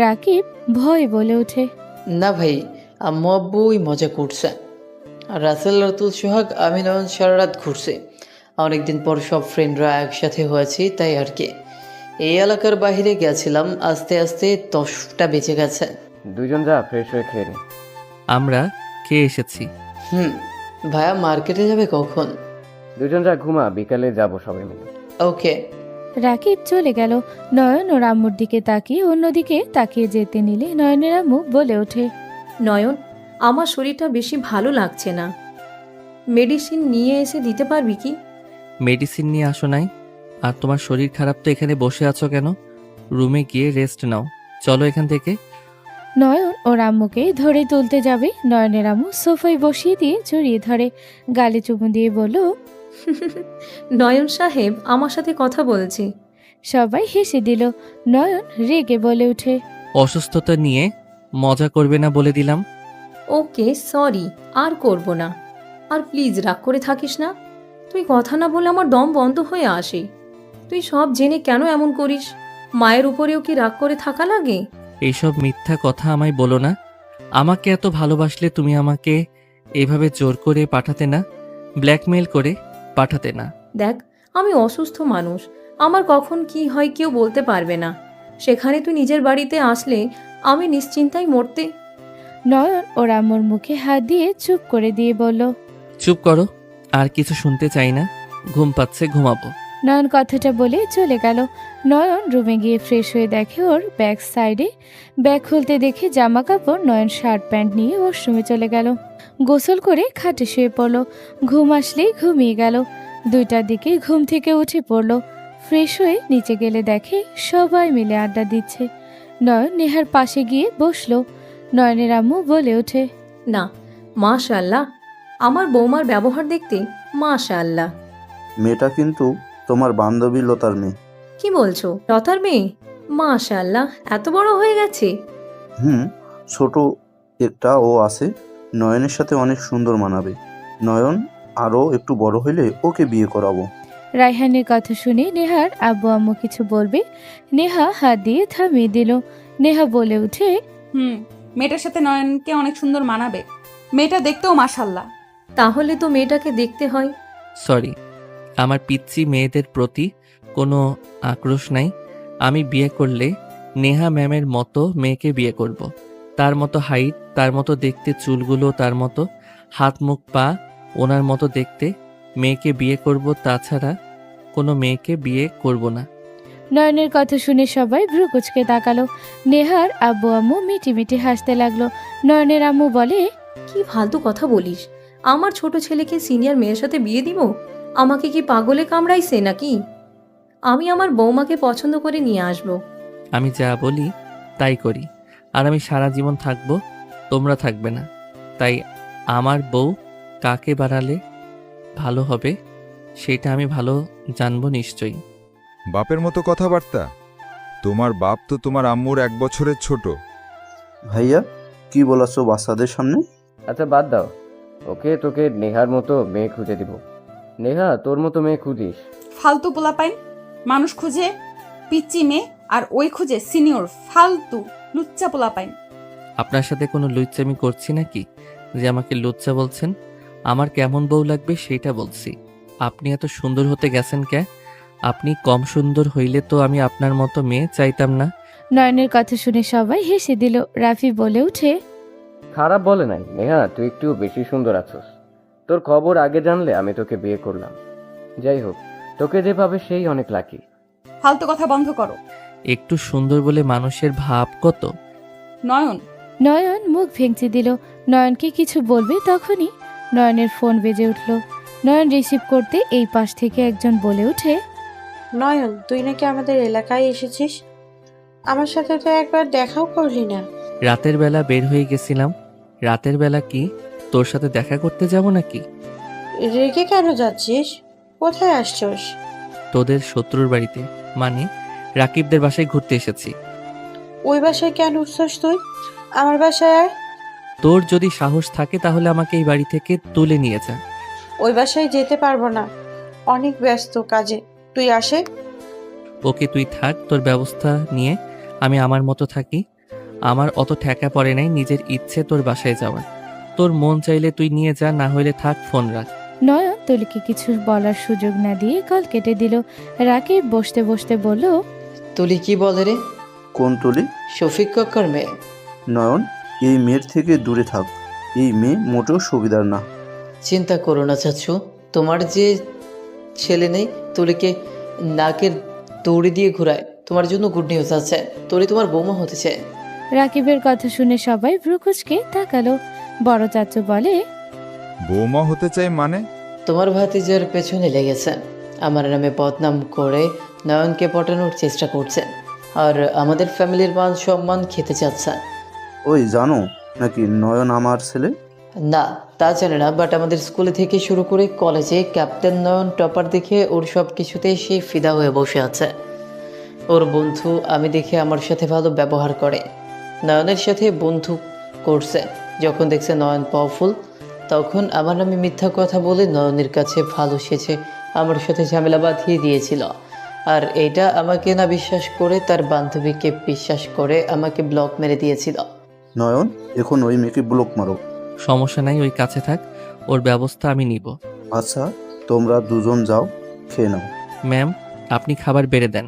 রাকিব ভয় বলে ওঠে,
না ভাই, আম্মু আব্বু ওই মজা করছে। আর রাসেল রাতুল সোহাগ আমি নয়ন সারা রাত ঘুরছে। অনেকদিন পর সব ফ্রেন্ডরা একসাথে হয়েছি, তাই আর কি। এই এলাকার বাইরে গেছিলাম, আস্তে আস্তে 10টা বেঁচে গেছে।
দুজন যা ফ্রেশ হয়ে খেয়ে নে।
আমরা খেয়ে এসেছি।
ভাইয়া মার্কেটে যাবে কখন?
দুজন যা ঘুমা, বিকালে যাব সবাই মিলে।
ওকে।
রাকিব চলে গেল। নয়ন ওর আম্মুর দিকে তাকিয়ে অন্যদিকে তাকিয়ে যেতে নিলে নয়নের আম্মু বলে ওঠে,
নয়ন, আমার শরীরটা বেশি ভালো লাগছে না, মেডিসিন নিয়ে এসে দিতে পারবি কি?
মেডিসিন নিয়ে আসো নাই? আর তোমার শরীর খারাপ তো এখানে বসে আছো কেন? রুমে গিয়ে রেস্ট নাও, চলো এখান থেকে।
নয়ন ওর আম্মুকে ধরে তুলতে যাবে। নয়নের আম্মু সোফায় বসিয়ে দিয়ে জড়িয়ে ধরে, গালে চুমু দিয়ে বলল,
নয়ন সাহেব আমার সাথে কথা বলছে।
সবাই হেসে দিল। নয়ন রেগে বলে ওঠে,
অসুস্থতা নিয়ে মজা করবে না বলে দিলাম।
ওকে সরি, আর করব না। আর প্লিজ রাগ করে থাকিস না। তুই কথা না বলে আমার দম বন্ধ হয়ে আসে। তুই সব জেনে কেন এমন করিস? মায়ের উপরেও কি রাগ করে থাকা লাগে?
এইসব মিথ্যা কথা আমায় বলো না। আমাকে এত ভালোবাসলে তুমি আমাকে এভাবে জোর করে পাঠাতে না, ব্ল্যাকমেইল করে পাঠাতে না।
দেখ, আমি অসুস্থ মানুষ, আমার কখন কি হয় কেউ বলতে পারবে না। সেখানে তুই নিজের বাড়িতে আসলে আমি নিশ্চিন্তায় মরতে।
নয়ন ওর আম্মুর মুখে হাত দিয়ে চুপ করে দিয়ে বলল,
চুপ করো, আর কিছু শুনতে চাই না। ঘুম পাচ্ছে, ঘুমাবো।
নয়ন কথাটা বলে চলে গেল। নয়ন রুমে গিয়ে ফ্রেশ হয়ে দেখে ওর ব্যাক সাইডে। ব্যাগ খুলতে দেখে জামা কাপড়, নয়ন শার্ট প্যান্ট নিয়ে ওয়াশরুমে চলে গেল। গোসল করে খাটে শুয়ে পড়ল। ঘুম আসলেই ঘুমিয়ে গেল। 2টার দিকে ঘুম থেকে উঠে পড়ল। ফ্রেশ হয়ে নিচে গেলে দেখে সবাই মিলে আড্ডা দিচ্ছে। নয়ন নেহার পাশে গিয়ে বসলো। নয়নের আম্মু বলে ওঠে,
না, মাশাআল্লাহ, আমার বৌমার ব্যবহার দেখতে মাশাআল্লাহ।
মেয়েটা কিন্তু তোমার বান্ধবী লতার মেয়ে।
কি বলছো? লতার মেয়ে? মাশাআল্লাহ, এত বড় হয়ে গেছে?
ছোট একটা ও আছে, নয়নের সাথে অনেক সুন্দর মানাবে। নয়ন আরও একটু বড় হইলে ওকে বিয়ে করাবো।
রায়হানের কথা শুনে নেহার আব্বু আম্মু কিছু বলবে, নেহা হাত দিয়ে থামিয়ে দিল। নেহা বলে উঠে,
মেয়েটার সাথে নয়নকে অনেক সুন্দর মানাবে। মেয়েটা দেখতেও মাশাআল্লাহ।
তাহলে তো মেয়েটাকে দেখতে হয়।
সরি, আমার পিচ্চি মেয়েদের প্রতি কোনো আক্রোশ নাই। আমি বিয়ে করলে নেহা ম্যামের মতো মেয়েকে বিয়ে করব। তার মতো হাইট, তার মতো দেখতে, চুলগুলো তার মতো, হাত মুখ পা ওনার মতো দেখতে মেয়েকে বিয়ে করব। তাছাড়া কোনো মেয়েকে বিয়ে করব না।
নয়নের কথা শুনে সবাই ভ্রু কুচকে তাকালো। নেহার আব্বু আম্মু মিটি মিটি হাসতে লাগলো। নয়নের আম্মু বলে,
কি ফালতু কথা বলিস? আমার ছোট ছেলেকে সিনিয়র মেয়ের সাথে বিয়ে দিব? আমাকে কি পাগলে কামড়াইছে নাকি? আমি আমার বৌমাকে পছন্দ করে নিয়ে আসবো।
আমি যা বলি তাই করি, আর আমি সারা জীবন থাকবো, তোমরা থাকবে না। তাই আমার বউ কাকে বানালে ভালো হবে সেটা আমি ভালো জানবো নিশ্চয়ই।
বাপের মতো কথাবার্তা? তোমার বাপ তো তোমার আম্মুর 1 বছরের ছোট।
ভাইয়া কি বলাছো বাচ্চাদের সামনে?
আচ্ছা বাদ দাও, ওকে তোকে নেহার মতো মেয়ে খুঁজে দিব। নেহা, তোর মতো মেয়ে খুঁজিস?
ফালতু পোলাপাইন মানুষ খুঁজে পিচ্চি মেয়ে, আর ওই খুঁজে সিনিয়র ফালতু লুচ্চা পোলাপাইন।
আপনার সাথে কোনো লুচ্চামি করছি নাকি যে আমাকে লুচ্চা বলছেন? আমার কেমন বউ লাগবে সেটা বলছি। আপনি এত সুন্দর হতে গেছেন কে? আপনি কম সুন্দর হইলে তো আমি আপনার মতো মেয়ে চাইতাম না।
নয়নের কথা শুনে সবাই হেসে দিল। রাফি বলে উঠে,
খারাপ বলে নাই নেহা, তুই একটু বেশি সুন্দর আছস। তোর খবর আগে জানলে আমি তোকে বিয়ে করলাম। যাই হোক, তোকে যে পাবে সেই অনেক লাকি।
ফালতু কথা বন্ধ করো।
একটু সুন্দর বলে মানুষের ভাব কত।
নয়ন,
নয়ন মুখ ভেঙচি দিল। নয়নকে কিছু বলবে তখনই নয়নের ফোন বেজে উঠল। নয়ন রিসিভ করতে এই পাশ থেকে একজন বলে ওঠে,
নয়ন, তুই নাকি আমাদের এলাকায় এসেছিস? আমার সাথে তো একবার দেখাও করলি না।
রাতের বেলা বের হয়ে গেছিলাম। রাতের বেলা কি তোর সাথে দেখা করতে যাব নাকি?
রেগে কেন যাচ্ছিস? কোথায় আসছস?
তোদের শত্রুর বাড়িতে, মানে রাকিবদের বাসায় ঘুরতে এসেছি।
ওই বাসায় কেন উঠছস তুই? আমার বাসায় আয়।
তোর যদি সাহস থাকে তাহলে আমাকে এই বাড়ি থেকে তুলে নিয়ে যা।
ওই বাসায় যেতে পারবো না, অনেক ব্যস্ত কাজে। তুই আসে।
ওকে, তুই থাক, তোর ব্যবস্থা নিয়ে আমি আমার মতো থাকি। আমার অত ঠেকা পড়ে নাই নিজের ইচ্ছে তোর বাসায় যাওয়ার। তোর মন চাইলে তুই নিয়ে যা, না হইলে থাক, ফোন রাখ।
নয়ন তুলিকে কিছু বলার সুযোগ না দিয়ে কল কেটে দিল। রাকিব বসতে বসতে বলল,
তুলি কি বলে রে?
কোন তুলি?
শফিক কাকার মেয়ে।
নয়ন, এই মেয়ের থেকে দূরে থাক। এই মেয়ে মোটেও সুবিধার না।
চিন্তা করো না চাচু, তোমার যে ছেলে নেই তুলিকে নাকের দড়ি দিয়ে ঘুরায়, তোমার জন্য গুড নিউজ আছে, তুলি তোমার বৌমা হতে চায়।
রাকিবের কথা শুনে সবাই ভ্রুকুচকে তাকালো। বড় চাচু বলে,
বৌমা হতে চাই মানে?
তোমার ভাতিজার পেছনে লেগেছে, আমার নামে বদনাম করে নয়নকে পটানোর চেষ্টা করছে, আর আমাদের ফ্যামিলির মান সম্মান খেতে চাচ্ছে।
ওই জানো নাকি নয়ন আমার ছেলে?
না, তা জানে না, বাট আমাদের স্কুলে থেকে শুরু করে কলেজে ক্যাপ্টেন নয়ন টপার দেখে ওর সব কিছুতে সে ফিদা হয়ে বসে আছে। ওর বন্ধু আমি দেখে আমার সাথে ভালো ব্যবহার করে, নয়নের সাথে বন্ধু করছে। যখন দেখছে নয়ন পাওয়ারফুল, তখন আমার নামে মিথ্যা কথা বলে নয়নের কাছে ভালো সেছে আমার সাথে ঝামেলা বাঁধিয়ে দিয়েছিল। আর এটা আমাকে না বিশ্বাস করে তার বান্ধবীকে বিশ্বাস করে আমাকে ব্লক মেরে দিয়েছিল।
নয়ন, এখন ওই মেয়েকে ব্লক মারো।
সমস্যা নাই, ওই কাছে থাক, ওর ব্যবস্থা আমি নিব।
আচ্ছা, তোমরা দুজন যাও, খেয়ে নাও।
ম্যাম, আপনি খাবার বেড়ে দেন।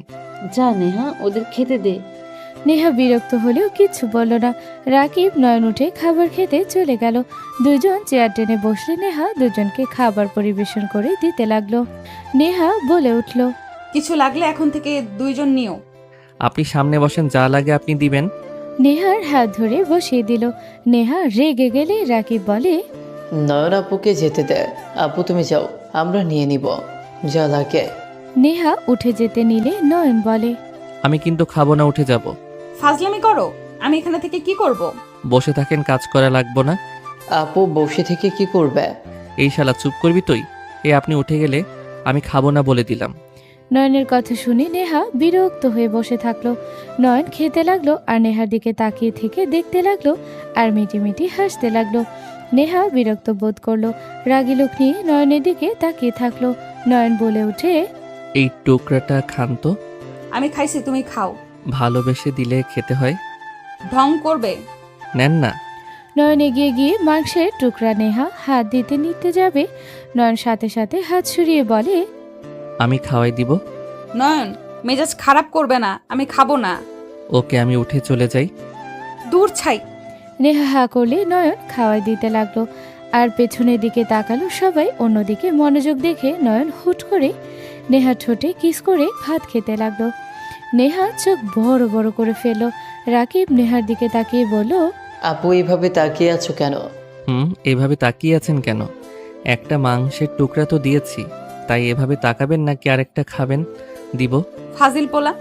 যা নেহা, ওদের খেতে দে।
নেহা বিরক্ত হলেও কিচ্ছু বলল না। রাকিব নয়ন উঠে খাবার খেতে চলে গেল। দুজন চেয়ার টেনে বসলে নেহা দুজনকে খাবার পরিবেশন করে দিতে লাগলো। নেহা বলে উঠল,
কিছু লাগলে এখন থেকে দুইজন নিও।
আপনি সামনে বসেন, যা লাগে আপনি দিবেন।
নেহার হাত ধরে বসিয়ে দিল। নেহা রেগে গেলে রাকিব বলে,
নয়ন আপুকে যেতে দে, আপু তুমি যাও, আমরা নিয়ে নিব যা লাগে।
নেহা উঠে যেতে নিলে নয়ন বলে,
আমি কিন্তু খাবো না, উঠে যাব।
ফাজলামি করো, আমি এখানে থেকে কি করব?
বসে থাকেন, কাজ করা লাগবো না।
আপু বসে থেকে কি করবে?
এই শালা চুপ করবি তুই? আপনি উঠে গেলে আমি খাবো না বলে দিলাম।
নয়নের কথা শুনে নেহা বিরক্ত হয়ে বসে থাকলো। নয়ন খেতে লাগলো আর নেহার দিকে তাকিয়ে থেকে দেখতে লাগলো আর মিটিমিটি হাসতে লাগলো। নেহা বিরক্ত বোধ করলো, রাগী লোক নিয়ে নয়নের দিকে তাকিয়ে থাকলো। নয়ন বলে উঠে,
এই টুকরাটা খান তো।
আমি খাইছি, তুমি খাও।
ভালোবেসে দিলে খেতে হয়।
ঢং করবে?
নেন না।
নয়ন এগিয়ে গিয়ে মাংসের টুকরা নেহা হাত দিতে নিতে যাবে, নয়ন সাথে সাথে হাত সরিয়ে বলে,
আমি খাওয়াই দিব।
নয়ন, মেজাজ খারাপ করবে না, আমি খাবো না।
ওকে, আমি উঠে চলে যাই।
দূর ছাই।
নেহা হা করলে নয়ন খাওয়াই দিতে লাগলো আর পেছনের দিকে তাকালো সবাই। অন্যদিকে মনোযোগ দেখে নয়ন হুট করে নেহা ঠোঁটে কিস করে ভাত খেতে লাগলো। নেহা চোখ বড় বড় করে ফেললো। রাকিব নেহার দিকে তাকিয়ে বলল,
আপু এইভাবে তাকিয়ে আছো কেন?
এভাবে তাকিয়ে আছেন কেন? একটা মাংসের টুকরা তো দিয়েছি, তাই এভাবে তাকাবেন নাকি আরেকটা খাবেন? দিব।
ফাজিল পোলা।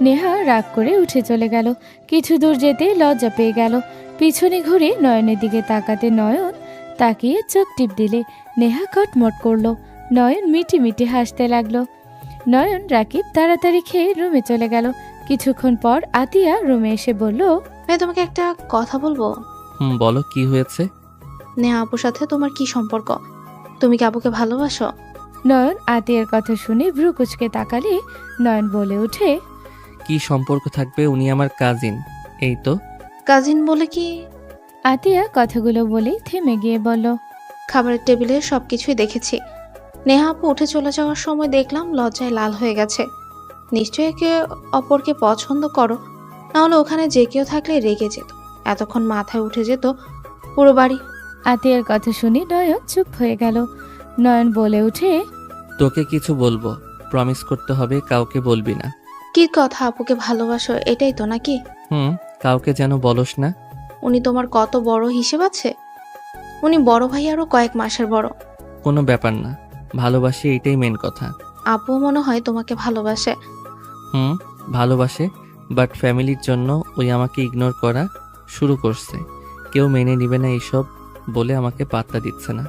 নেহা রাগ করে উঠে চলে গেল। কিছু দূর যেতে লজ্জা পেয়ে গেল। পিছনে ঘুরে নয়নের দিকে তাকাতে নয়ন তাকিয়ে চোখ টিপ দিলে নেহা কটমট করলো। নয়ন মিটি মিটি হাসতে লাগলো। নয়ন রাকিব তাড়াতাড়ি খেয়ে রুমে চলে গেল। কিছুক্ষণ পর আতিয়া রুমে এসে বলল,
ভাই তোমাকে একটা কথা বলবো।
বলো, কি হয়েছে?
নেহা আপুর সাথে তোমার কি সম্পর্ক? তুমি কি আপুকে ভালোবাসো?
নয়ন আতিয়ার কথা শুনে ভ্রু কুচকে তাকালে নয়ন বলে উঠে,
কি সম্পর্ক থাকবে? উনি আমার কাজিন। এই তো।
কাজিন বলে কি?
আতিয়া কথাগুলো বলেই থেমে গিয়ে বলল,
খাবারের টেবিলে সবকিছুই দেখেছি। নেহা আপু উঠে চলে যাওয়ার সময় দেখলাম লজ্জায় লাল হয়ে গেছে। নিশ্চয়ই একে অপরকে পছন্দ করো, নাহলে ওখানে যে কেউ থাকলে রেগে যেত, এতক্ষণ মাথায় উঠে যেত পুরো বাড়ি।
আতিয়ার কথা শুনে নয়ন চুপ হয়ে গেল। নয়ন বলে উঠে,
তোকে কিছু বলবো, প্রমিস করতে হবে কাউকে বলবি না।
কি কথা, আপুকে ভালোবাসো এটাই তো নাকি?
কাউকে যেন বলস না।
উনি তোমার কত বড় হিসেব আছে? উনি বড় ভাই আরো কয়েক মাসের বড়।
কোনো ব্যাপার না, ভালোবাসি, এটাই মেন কথা।
আপু মনে হয় তোমাকে ভালোবাসে।
ভালোবাসে, বাট ফ্যামিলির জন্য ওই আমাকে ইগনোর করা শুরু করছে। কেউ মেনে নিবে না এইসব বলে আমাকে পাত্তা দিচ্ছে না।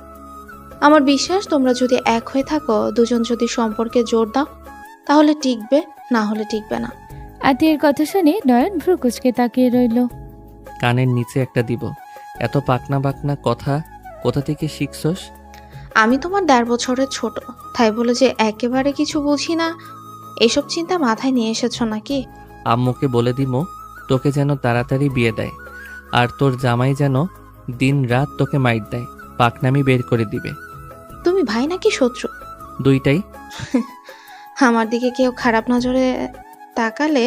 আমার বিশ্বাস তোমরা যদি এক হয়ে থাকো, দুজন যদি সম্পর্কে জোর দাও, তাহলে টিকবে, না হলে টিকবে না।
আতিয়ার কথা শুনে নয়ন ভ্রুকুচকে তাকিয়ে রইল।
কানের নিচে একটা দিব। এত পাকনা বাকনা কথা কোথা থেকে শিখছস?
আমি তোমার 1.5 বছরের ছোট, তাই বলে যে একেবারে কিছু বুঝি না এসব চিন্তা মাথায় নিয়ে এসেছো নাকি?
আম্মুকে বলে দিমো তোকে যেন তাড়াতাড়ি বিয়ে দেয়, আর তোর জামাই যেন দিন রাত তোকে মাইর দেয়, পাকনামি বের করে দিবে।
তুমি ভাই নাকি শত্রু?
দুইটাই।
আমার দিকে কেউ খারাপ নজরে তাকালে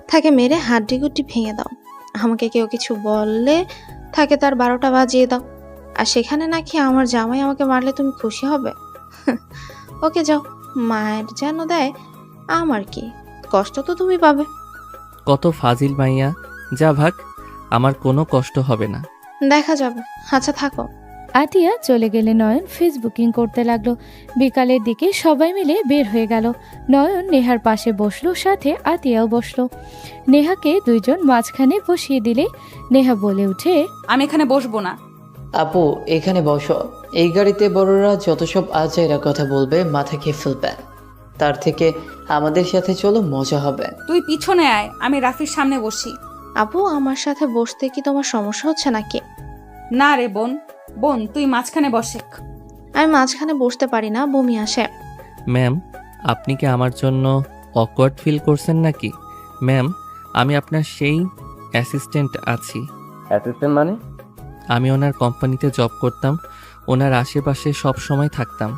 তাকে মেরে হাড্ডিগুড্ডি ভেঙে দাও। আমাকে কেউ কিছু বললে তাকে তার 12টা বাজিয়ে দাও। আর সেখানে নাকি আমার জামাই আমাকে মারলে তুমি খুশি হবে? ওকে যাও, মায়ের যেন দেয়, আমার কি কষ্ট তো তুমি পাবে।
কত ফাজিল মাইয়া, যা ভাগ, আমার কোনো কষ্ট হবে না।
দেখা যাবে, আচ্ছা থাকো।
আতিয়া চলে গেলে নয়ন ফেসবুকিং করতে লাগলো। বিকালের দিকে সবাই মিলে বের হয়ে গেল। নয়ন নেহার পাশে বসলো, সাথে আতিয়াও বসলো। নেহাকে দুইজন মাঝখানে বসিয়ে দিলে নেহা বলে উঠে,
আমি এখানে বসবো না।
আপু এখানে বসো। এই গাড়িতে বড়রা যত সব আজাইরা কথা বলবে মাথা খেয়ে ফেলবে, তার থেকে আমাদের সাথে চলো, মজা হবে।
তুই পিছনে আয়, আমি রাফির সামনে বসি।
আপু আমার সাথে বসতে কি তোমার সমস্যা হচ্ছে নাকি?
না রে বোন, বোন তুই মাঝখানে বসে।
আমি মাঝখানে বসতে পারি না, বমি আসে।
ম্যাম, আপনি কি আমার জন্য অকওয়ার্ড ফিল করছেন নাকি? ম্যাম, আমি আপনার সেই অ্যাসিস্ট্যান্ট আছি।
অ্যাসিস্ট্যান্ট মানে?
আমি ওনার কোম্পানিতে জব করতাম, ওনার আশেপাশে সব সময় থাকতাম।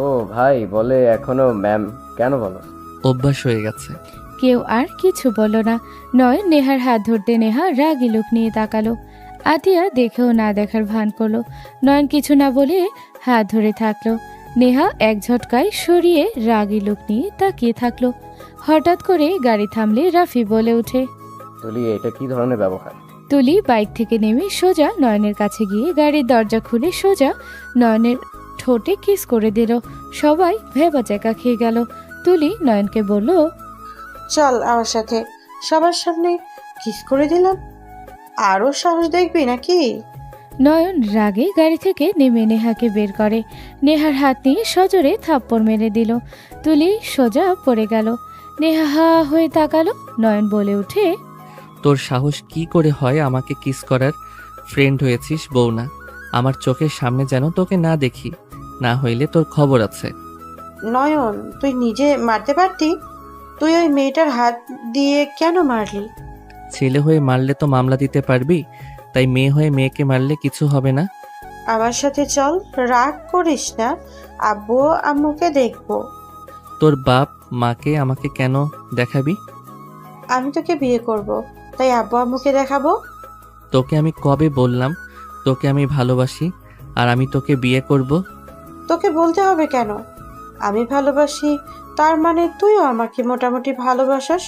ও ভাই বলে এখনো ম্যাম কেন বলো?
অভ্যাস হয়ে গেছে।
কেউ আর কিছু বলল না। নয়ন নেহার হাত ধরতে নেহা রাগী লুক নিয়ে তাকালো। আতিয়া দেখেও না দেখার ভান করলো। নয়ন কিছু না বলে হাত ধরে থাকলো। নেহা এক ঝটকায় সরিয়ে রাগী লুক নিয়ে তাকিয়ে থাকলো। হঠাৎ করে গাড়ি থামলে রাফি বলে উঠে,
তুলি এটা কি ধরনের ব্যবহার?
তুলি বাইক থেকে নেমে সোজা নয়নের কাছে গিয়ে গাড়ির দরজা খুলে সোজা নয়নের ঠোঁটে কিস করে দিল। সবাই ভেবাচাকা খেয়ে গেল। তুলি নয়নকে বলল,
চল আমার সাথে, সবার সামনে কিস করে দিলাম, আরো সাহস দেখবি নাকি?
নয়ন রাগে গাড়ি থেকে নেমে নেহাকে বের করে। নেহার হাত নিয়ে সজোরে থাপ্পড় মেরে দিল। তুলি সোজা পড়ে গেল। নেহা হা হয়ে তাকালো। নয়ন বলে উঠে,
তোর সাহস কি করে হয় আমাকে কিস করার? ফ্রেন্ড হয়েছিস, বউ না। আমার চোখের সামনে যেন তোকে না দেখি, না হইলে তোর খবর আছে।
নয়ন তুই নিজে মারতে পারতি, তুই ওই মেয়েটার হাত দিয়ে কেন মারলি?
ছেলে হয়ে মারলে তো মামলা দিতে পারবি, তাই মেয়ে হয়ে মেয়েকে মারলে কিছু হবে না।
আমার সাথে চল, রাগ করিস না, আব্বু আম্মুকে দেখবো।
তোর বাপ মাকে আমাকে কেন দেখাবি?
আমি তোকে বিয়ে করব, তাই আব্বু আম্মুকে দেখাবো।
তোকে আমি কবে বললাম তোকে আমি ভালোবাসি আর আমি তোকে বিয়ে করব?
তোকে বলতে হবে কেন? আমি ভালোবাসি তার মানে তুইও আমাকে মোটামুটি ভালোবাসাস,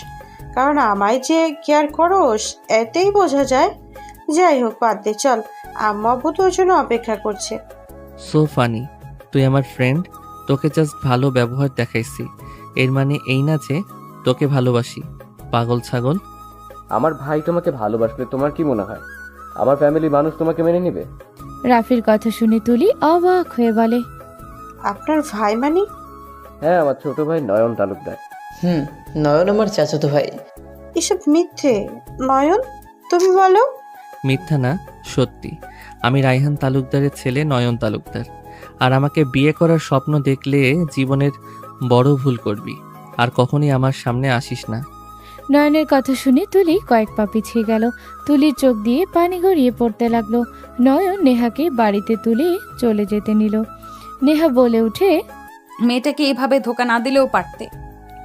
কারণ আমায় যে কেয়ার করোস এতেই বোঝা যায়। যাই হোক বাদ দে, চল, আম্মু আব্বু তোর জন্য অপেক্ষা করছে।
সো ফানি, তুই আমার ফ্রেন্ড, তোকে জাস্ট ভালো ব্যবহার দেখাইছি, এর মানে এই না যে তোকে ভালোবাসি। পাগল ছাগল।
আমার ভাই তোমাকে ভালোবাসলে তোমার কি মনে হয় আমার ফ্যামিলি মানুষ তোমাকে মেনে নেবে?
রাফির কথা শুনে তুলি অবাক হয়ে বলে,
আপনার ভাই মানে?
হ্যাঁ, আমার ছোট ভাই নয়ন তালুকদার।
নয়ন আমার চাচাতো ভাই।
এসব মিথ্যে। নয়ন তুমি বলো।
মিথ্যা না, সত্যি। আমি রায়হান তালুকদারের ছেলে নয়ন তালুকদার। আর আমাকে বিয়ে করার স্বপ্ন দেখলে জীবনের বড় ভুল করবি, আর কখনই আমার সামনে আসিস না।
নয়নের কথা শুনে তুলি কয়েক পা পিছিয়ে গেল। তুলির চোখ দিয়ে পানি গড়িয়ে পড়তে লাগলো। নয়ন নেহাকে বাড়িতে তুলে চলে যেতে নিল। নেহা বলে উঠে,
মেয়েটাকে এভাবে ধোকা না দিলেও পারতে।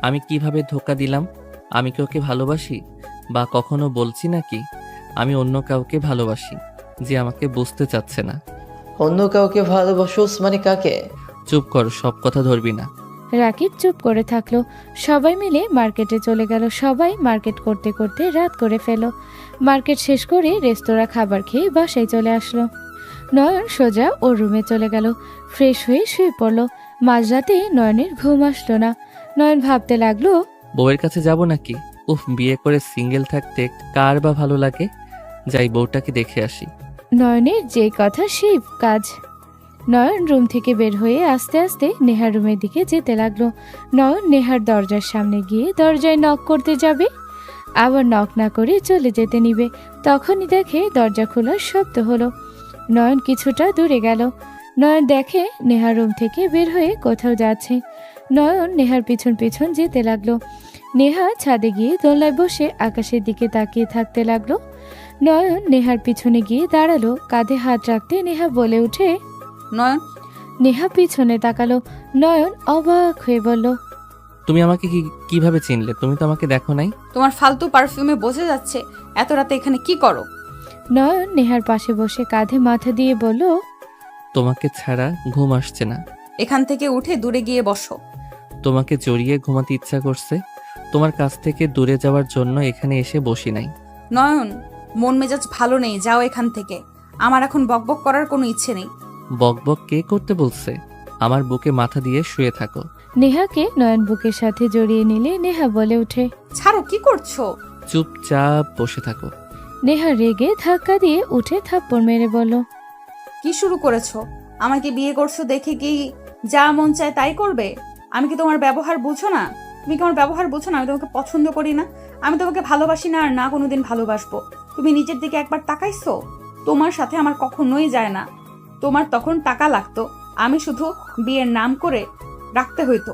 আমি কিভাবে ধোকা দিলাম? আমি কি ওকে ভালোবাসি? বা কখনো বলছি নাকি আমি অন্য কাউকে ভালোবাসি যে আমাকে বুঝতে চাচ্ছে না?
অন্য কাউকে ভালোবাসোস মানে কাকে?
চুপ কর, সব কথা ধরবি না।
রাকিব চুপ করে থাকলো। সবাই মিলে মার্কেটে চলে গেল। সবাই মার্কেট করতে করতে রাত করে ফেল। মার্কেট শেষ করে রেস্তোরাঁ খাবার খেয়ে বাসায় চলে আসলো। নয়ন সোজা ওর রুমে চলে গেল। ফ্রেশ হয়ে শুয়ে পড়লো। মাঝরাতে নয়নের ঘুম আসলো না। নয়ন ভাবতে লাগলো,
বউয়ের কাছে যাব নাকি? উফ, বিয়ে করে সিঙ্গেল থাকতে কার বা ভালো লাগে। যাই, বউটাকে দেখে আসি।
নয়নের যে কথা সেই কাজ। নয়ন রুম থেকে বের হয়ে আস্তে আস্তে নেহার রুমের দিকে যেতে লাগলো। নয়ন নেহার দরজার সামনে গিয়ে দরজায় নক করতে যাবে, আবার নক না করে চলে যেতে নিবে। তখনই দেখে দরজা খোলার শব্দ হলো। নয়ন কিছুটা দূরে গেল। নয়ন দেখে নেহার রুম থেকে বের হয়ে কোথাও যাচ্ছে। নয়ন নেহার পিছন পিছন যেতে লাগলো। নেহা ছাদে গিয়ে দোলনায় বসে আকাশের দিকে তাকিয়ে থাকতে লাগলো। নয়ন নেহার পিছনে গিয়ে দাঁড়ালো। কাঁধে হাত রাখতে নেহা বলে উঠে,
নয়ন।
নেহা পিছনে তাকালো। নয়ন অবাক হয়ে বলল,
তুমি আমাকে কিভাবে চিনলে? তুমি তো আমাকে দেখো নাই।
তোমার ফালতু পারফিউমে বোঝা যাচ্ছে এত রাতে এখানে কি করো।
নয়ন নেহার পাশে বসে কাঁধে মাথা দিয়ে বলল,
তোমাকে ছাড়া ঘুম আসছে না।
এখান থেকে উঠে দূরে গিয়ে বসো।
তোমাকে জড়িয়ে ঘুমাতে ইচ্ছা করছে। তোমার কাছ থেকে দূরে যাওয়ার জন্য এখানে এসে বসি নাই।
নয়ন, মন মেজাজ ভালো নেই, যাও এখান থেকে। আমার এখন বকবক করার কোনো ইচ্ছে নেই।
বকবক কে করতে বলছে? আমার বুকে মাথা দিয়ে শুয়ে থাকো।
নেহাকে নয়ন বুকের সাথে জড়িয়ে নিলে নেহা বলে উঠে,
ছাড়ো, কি করছো?
চুপচাপ বসে থাকো।
নেহা রেগে ধাক্কা দিয়ে উঠে থাপ্পড় মেরে বলল,
কি শুরু করেছো? আমাকে বিয়ে করছো দেখে কি যা মন চায় তাই করবে? আমি কি তোমার ব্যবহার বুঝো না? তুমি কি আমার ব্যবহার বুঝো না? আমি তোমাকে পছন্দ করি না, আমি তোমাকে ভালোবাসি না, আর না কোনোদিন ভালোবাসবো। তুমি নিজের দিকে একবার তাকাইছো? তোমার সাথে আমার কখনোই যায় না। তোমার তখন টাকা লাগতো, আমি শুধু বিয়ের নাম করে রাখতে হইতো।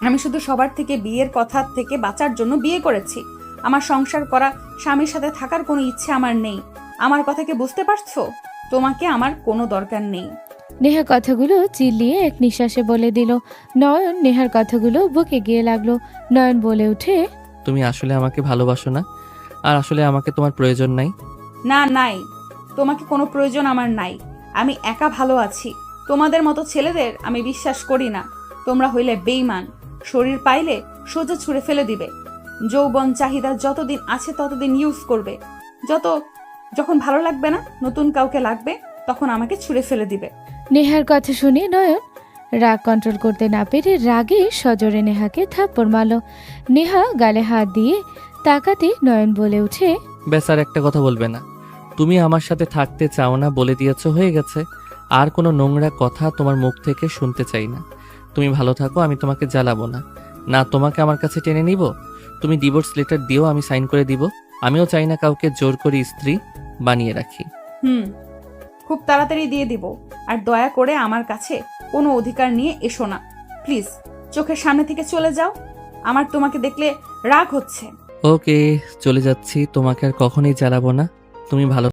আমি শুধু সবার থেকে বিয়ের কথা থেকে বাঁচার জন্য বিয়ে করেছি। আমার সংসার করা, স্বামীর সাথে থাকার কোনো ইচ্ছে আমার নেই। আমার কথা কি বুঝতে পারছো? তোমাকে আমার কোনো দরকার নেই।
নেহা কথাগুলো চিল্লিয়ে এক নিঃশ্বাসে বলে দিল। নয়ন নেহার কথাগুলো বুকে গিয়ে লাগলো। নয়ন বলে উঠে,
তুমি আসলে আমাকে ভালোবাসো না, আর আসলে আমাকে তোমার প্রয়োজন নাই।
না, নাই। তোমাকে কোনো প্রয়োজন আমার নাই। আমি একা ভালো আছি। তোমাদের মতো ছেলেদের আমি বিশ্বাস করি না। তোমরা হইলে বেঈমান। শরীর পাইলে সোজা ছুঁড়ে ফেলে দিবে। যৌবন চাহিদা যতদিন আছে ততদিন ইউজ করবে। যখন ভালো লাগবে না, নতুন কাউকে লাগবে, তখন আমাকে ছুঁড়ে ফেলে দিবে।
নেহার কথা শুনে নয়ন রাগ কন্ট্রোল করতে না পেরে রাগে সজোরে নেহাকে থাপ্পড় মারল। নেহা গালে হাত দিয়ে তাকাতে নয়ন বলে উঠে,
ব্যাস, আর একটা কথা বলবে না। তুমি আমার সাথে থাকতে চাও না, বলে দিয়েছো, হয়ে গেছে। আর কোনো নোংরা কথা তোমার মুখ থেকে শুনতে চাই না। তুমি ভালো থাকো, আমি তোমাকে জ্বালাবো না। না তোমাকে আমার কাছে টেনে নিব। তুমি ডিভোর্স লেটার দিও, আমি সাইন করে দিব। আমিও চাই না কাউকে জোর করে স্ত্রী বানিয়ে রাখি।
খুব তাড়াতাড়ি দিয়ে দিব। আর দয়া করে আমার কাছে কোনো অধিকার নিয়ে এসো না প্লিজ। চোখের সামনে থেকে চলে যাও। আমার তোমাকে দেখলে রাগ হচ্ছে।
ওকে, চলে যাচ্ছি। তোমাকে আর কখনোই জ্বালাবো না। তুমি ভালো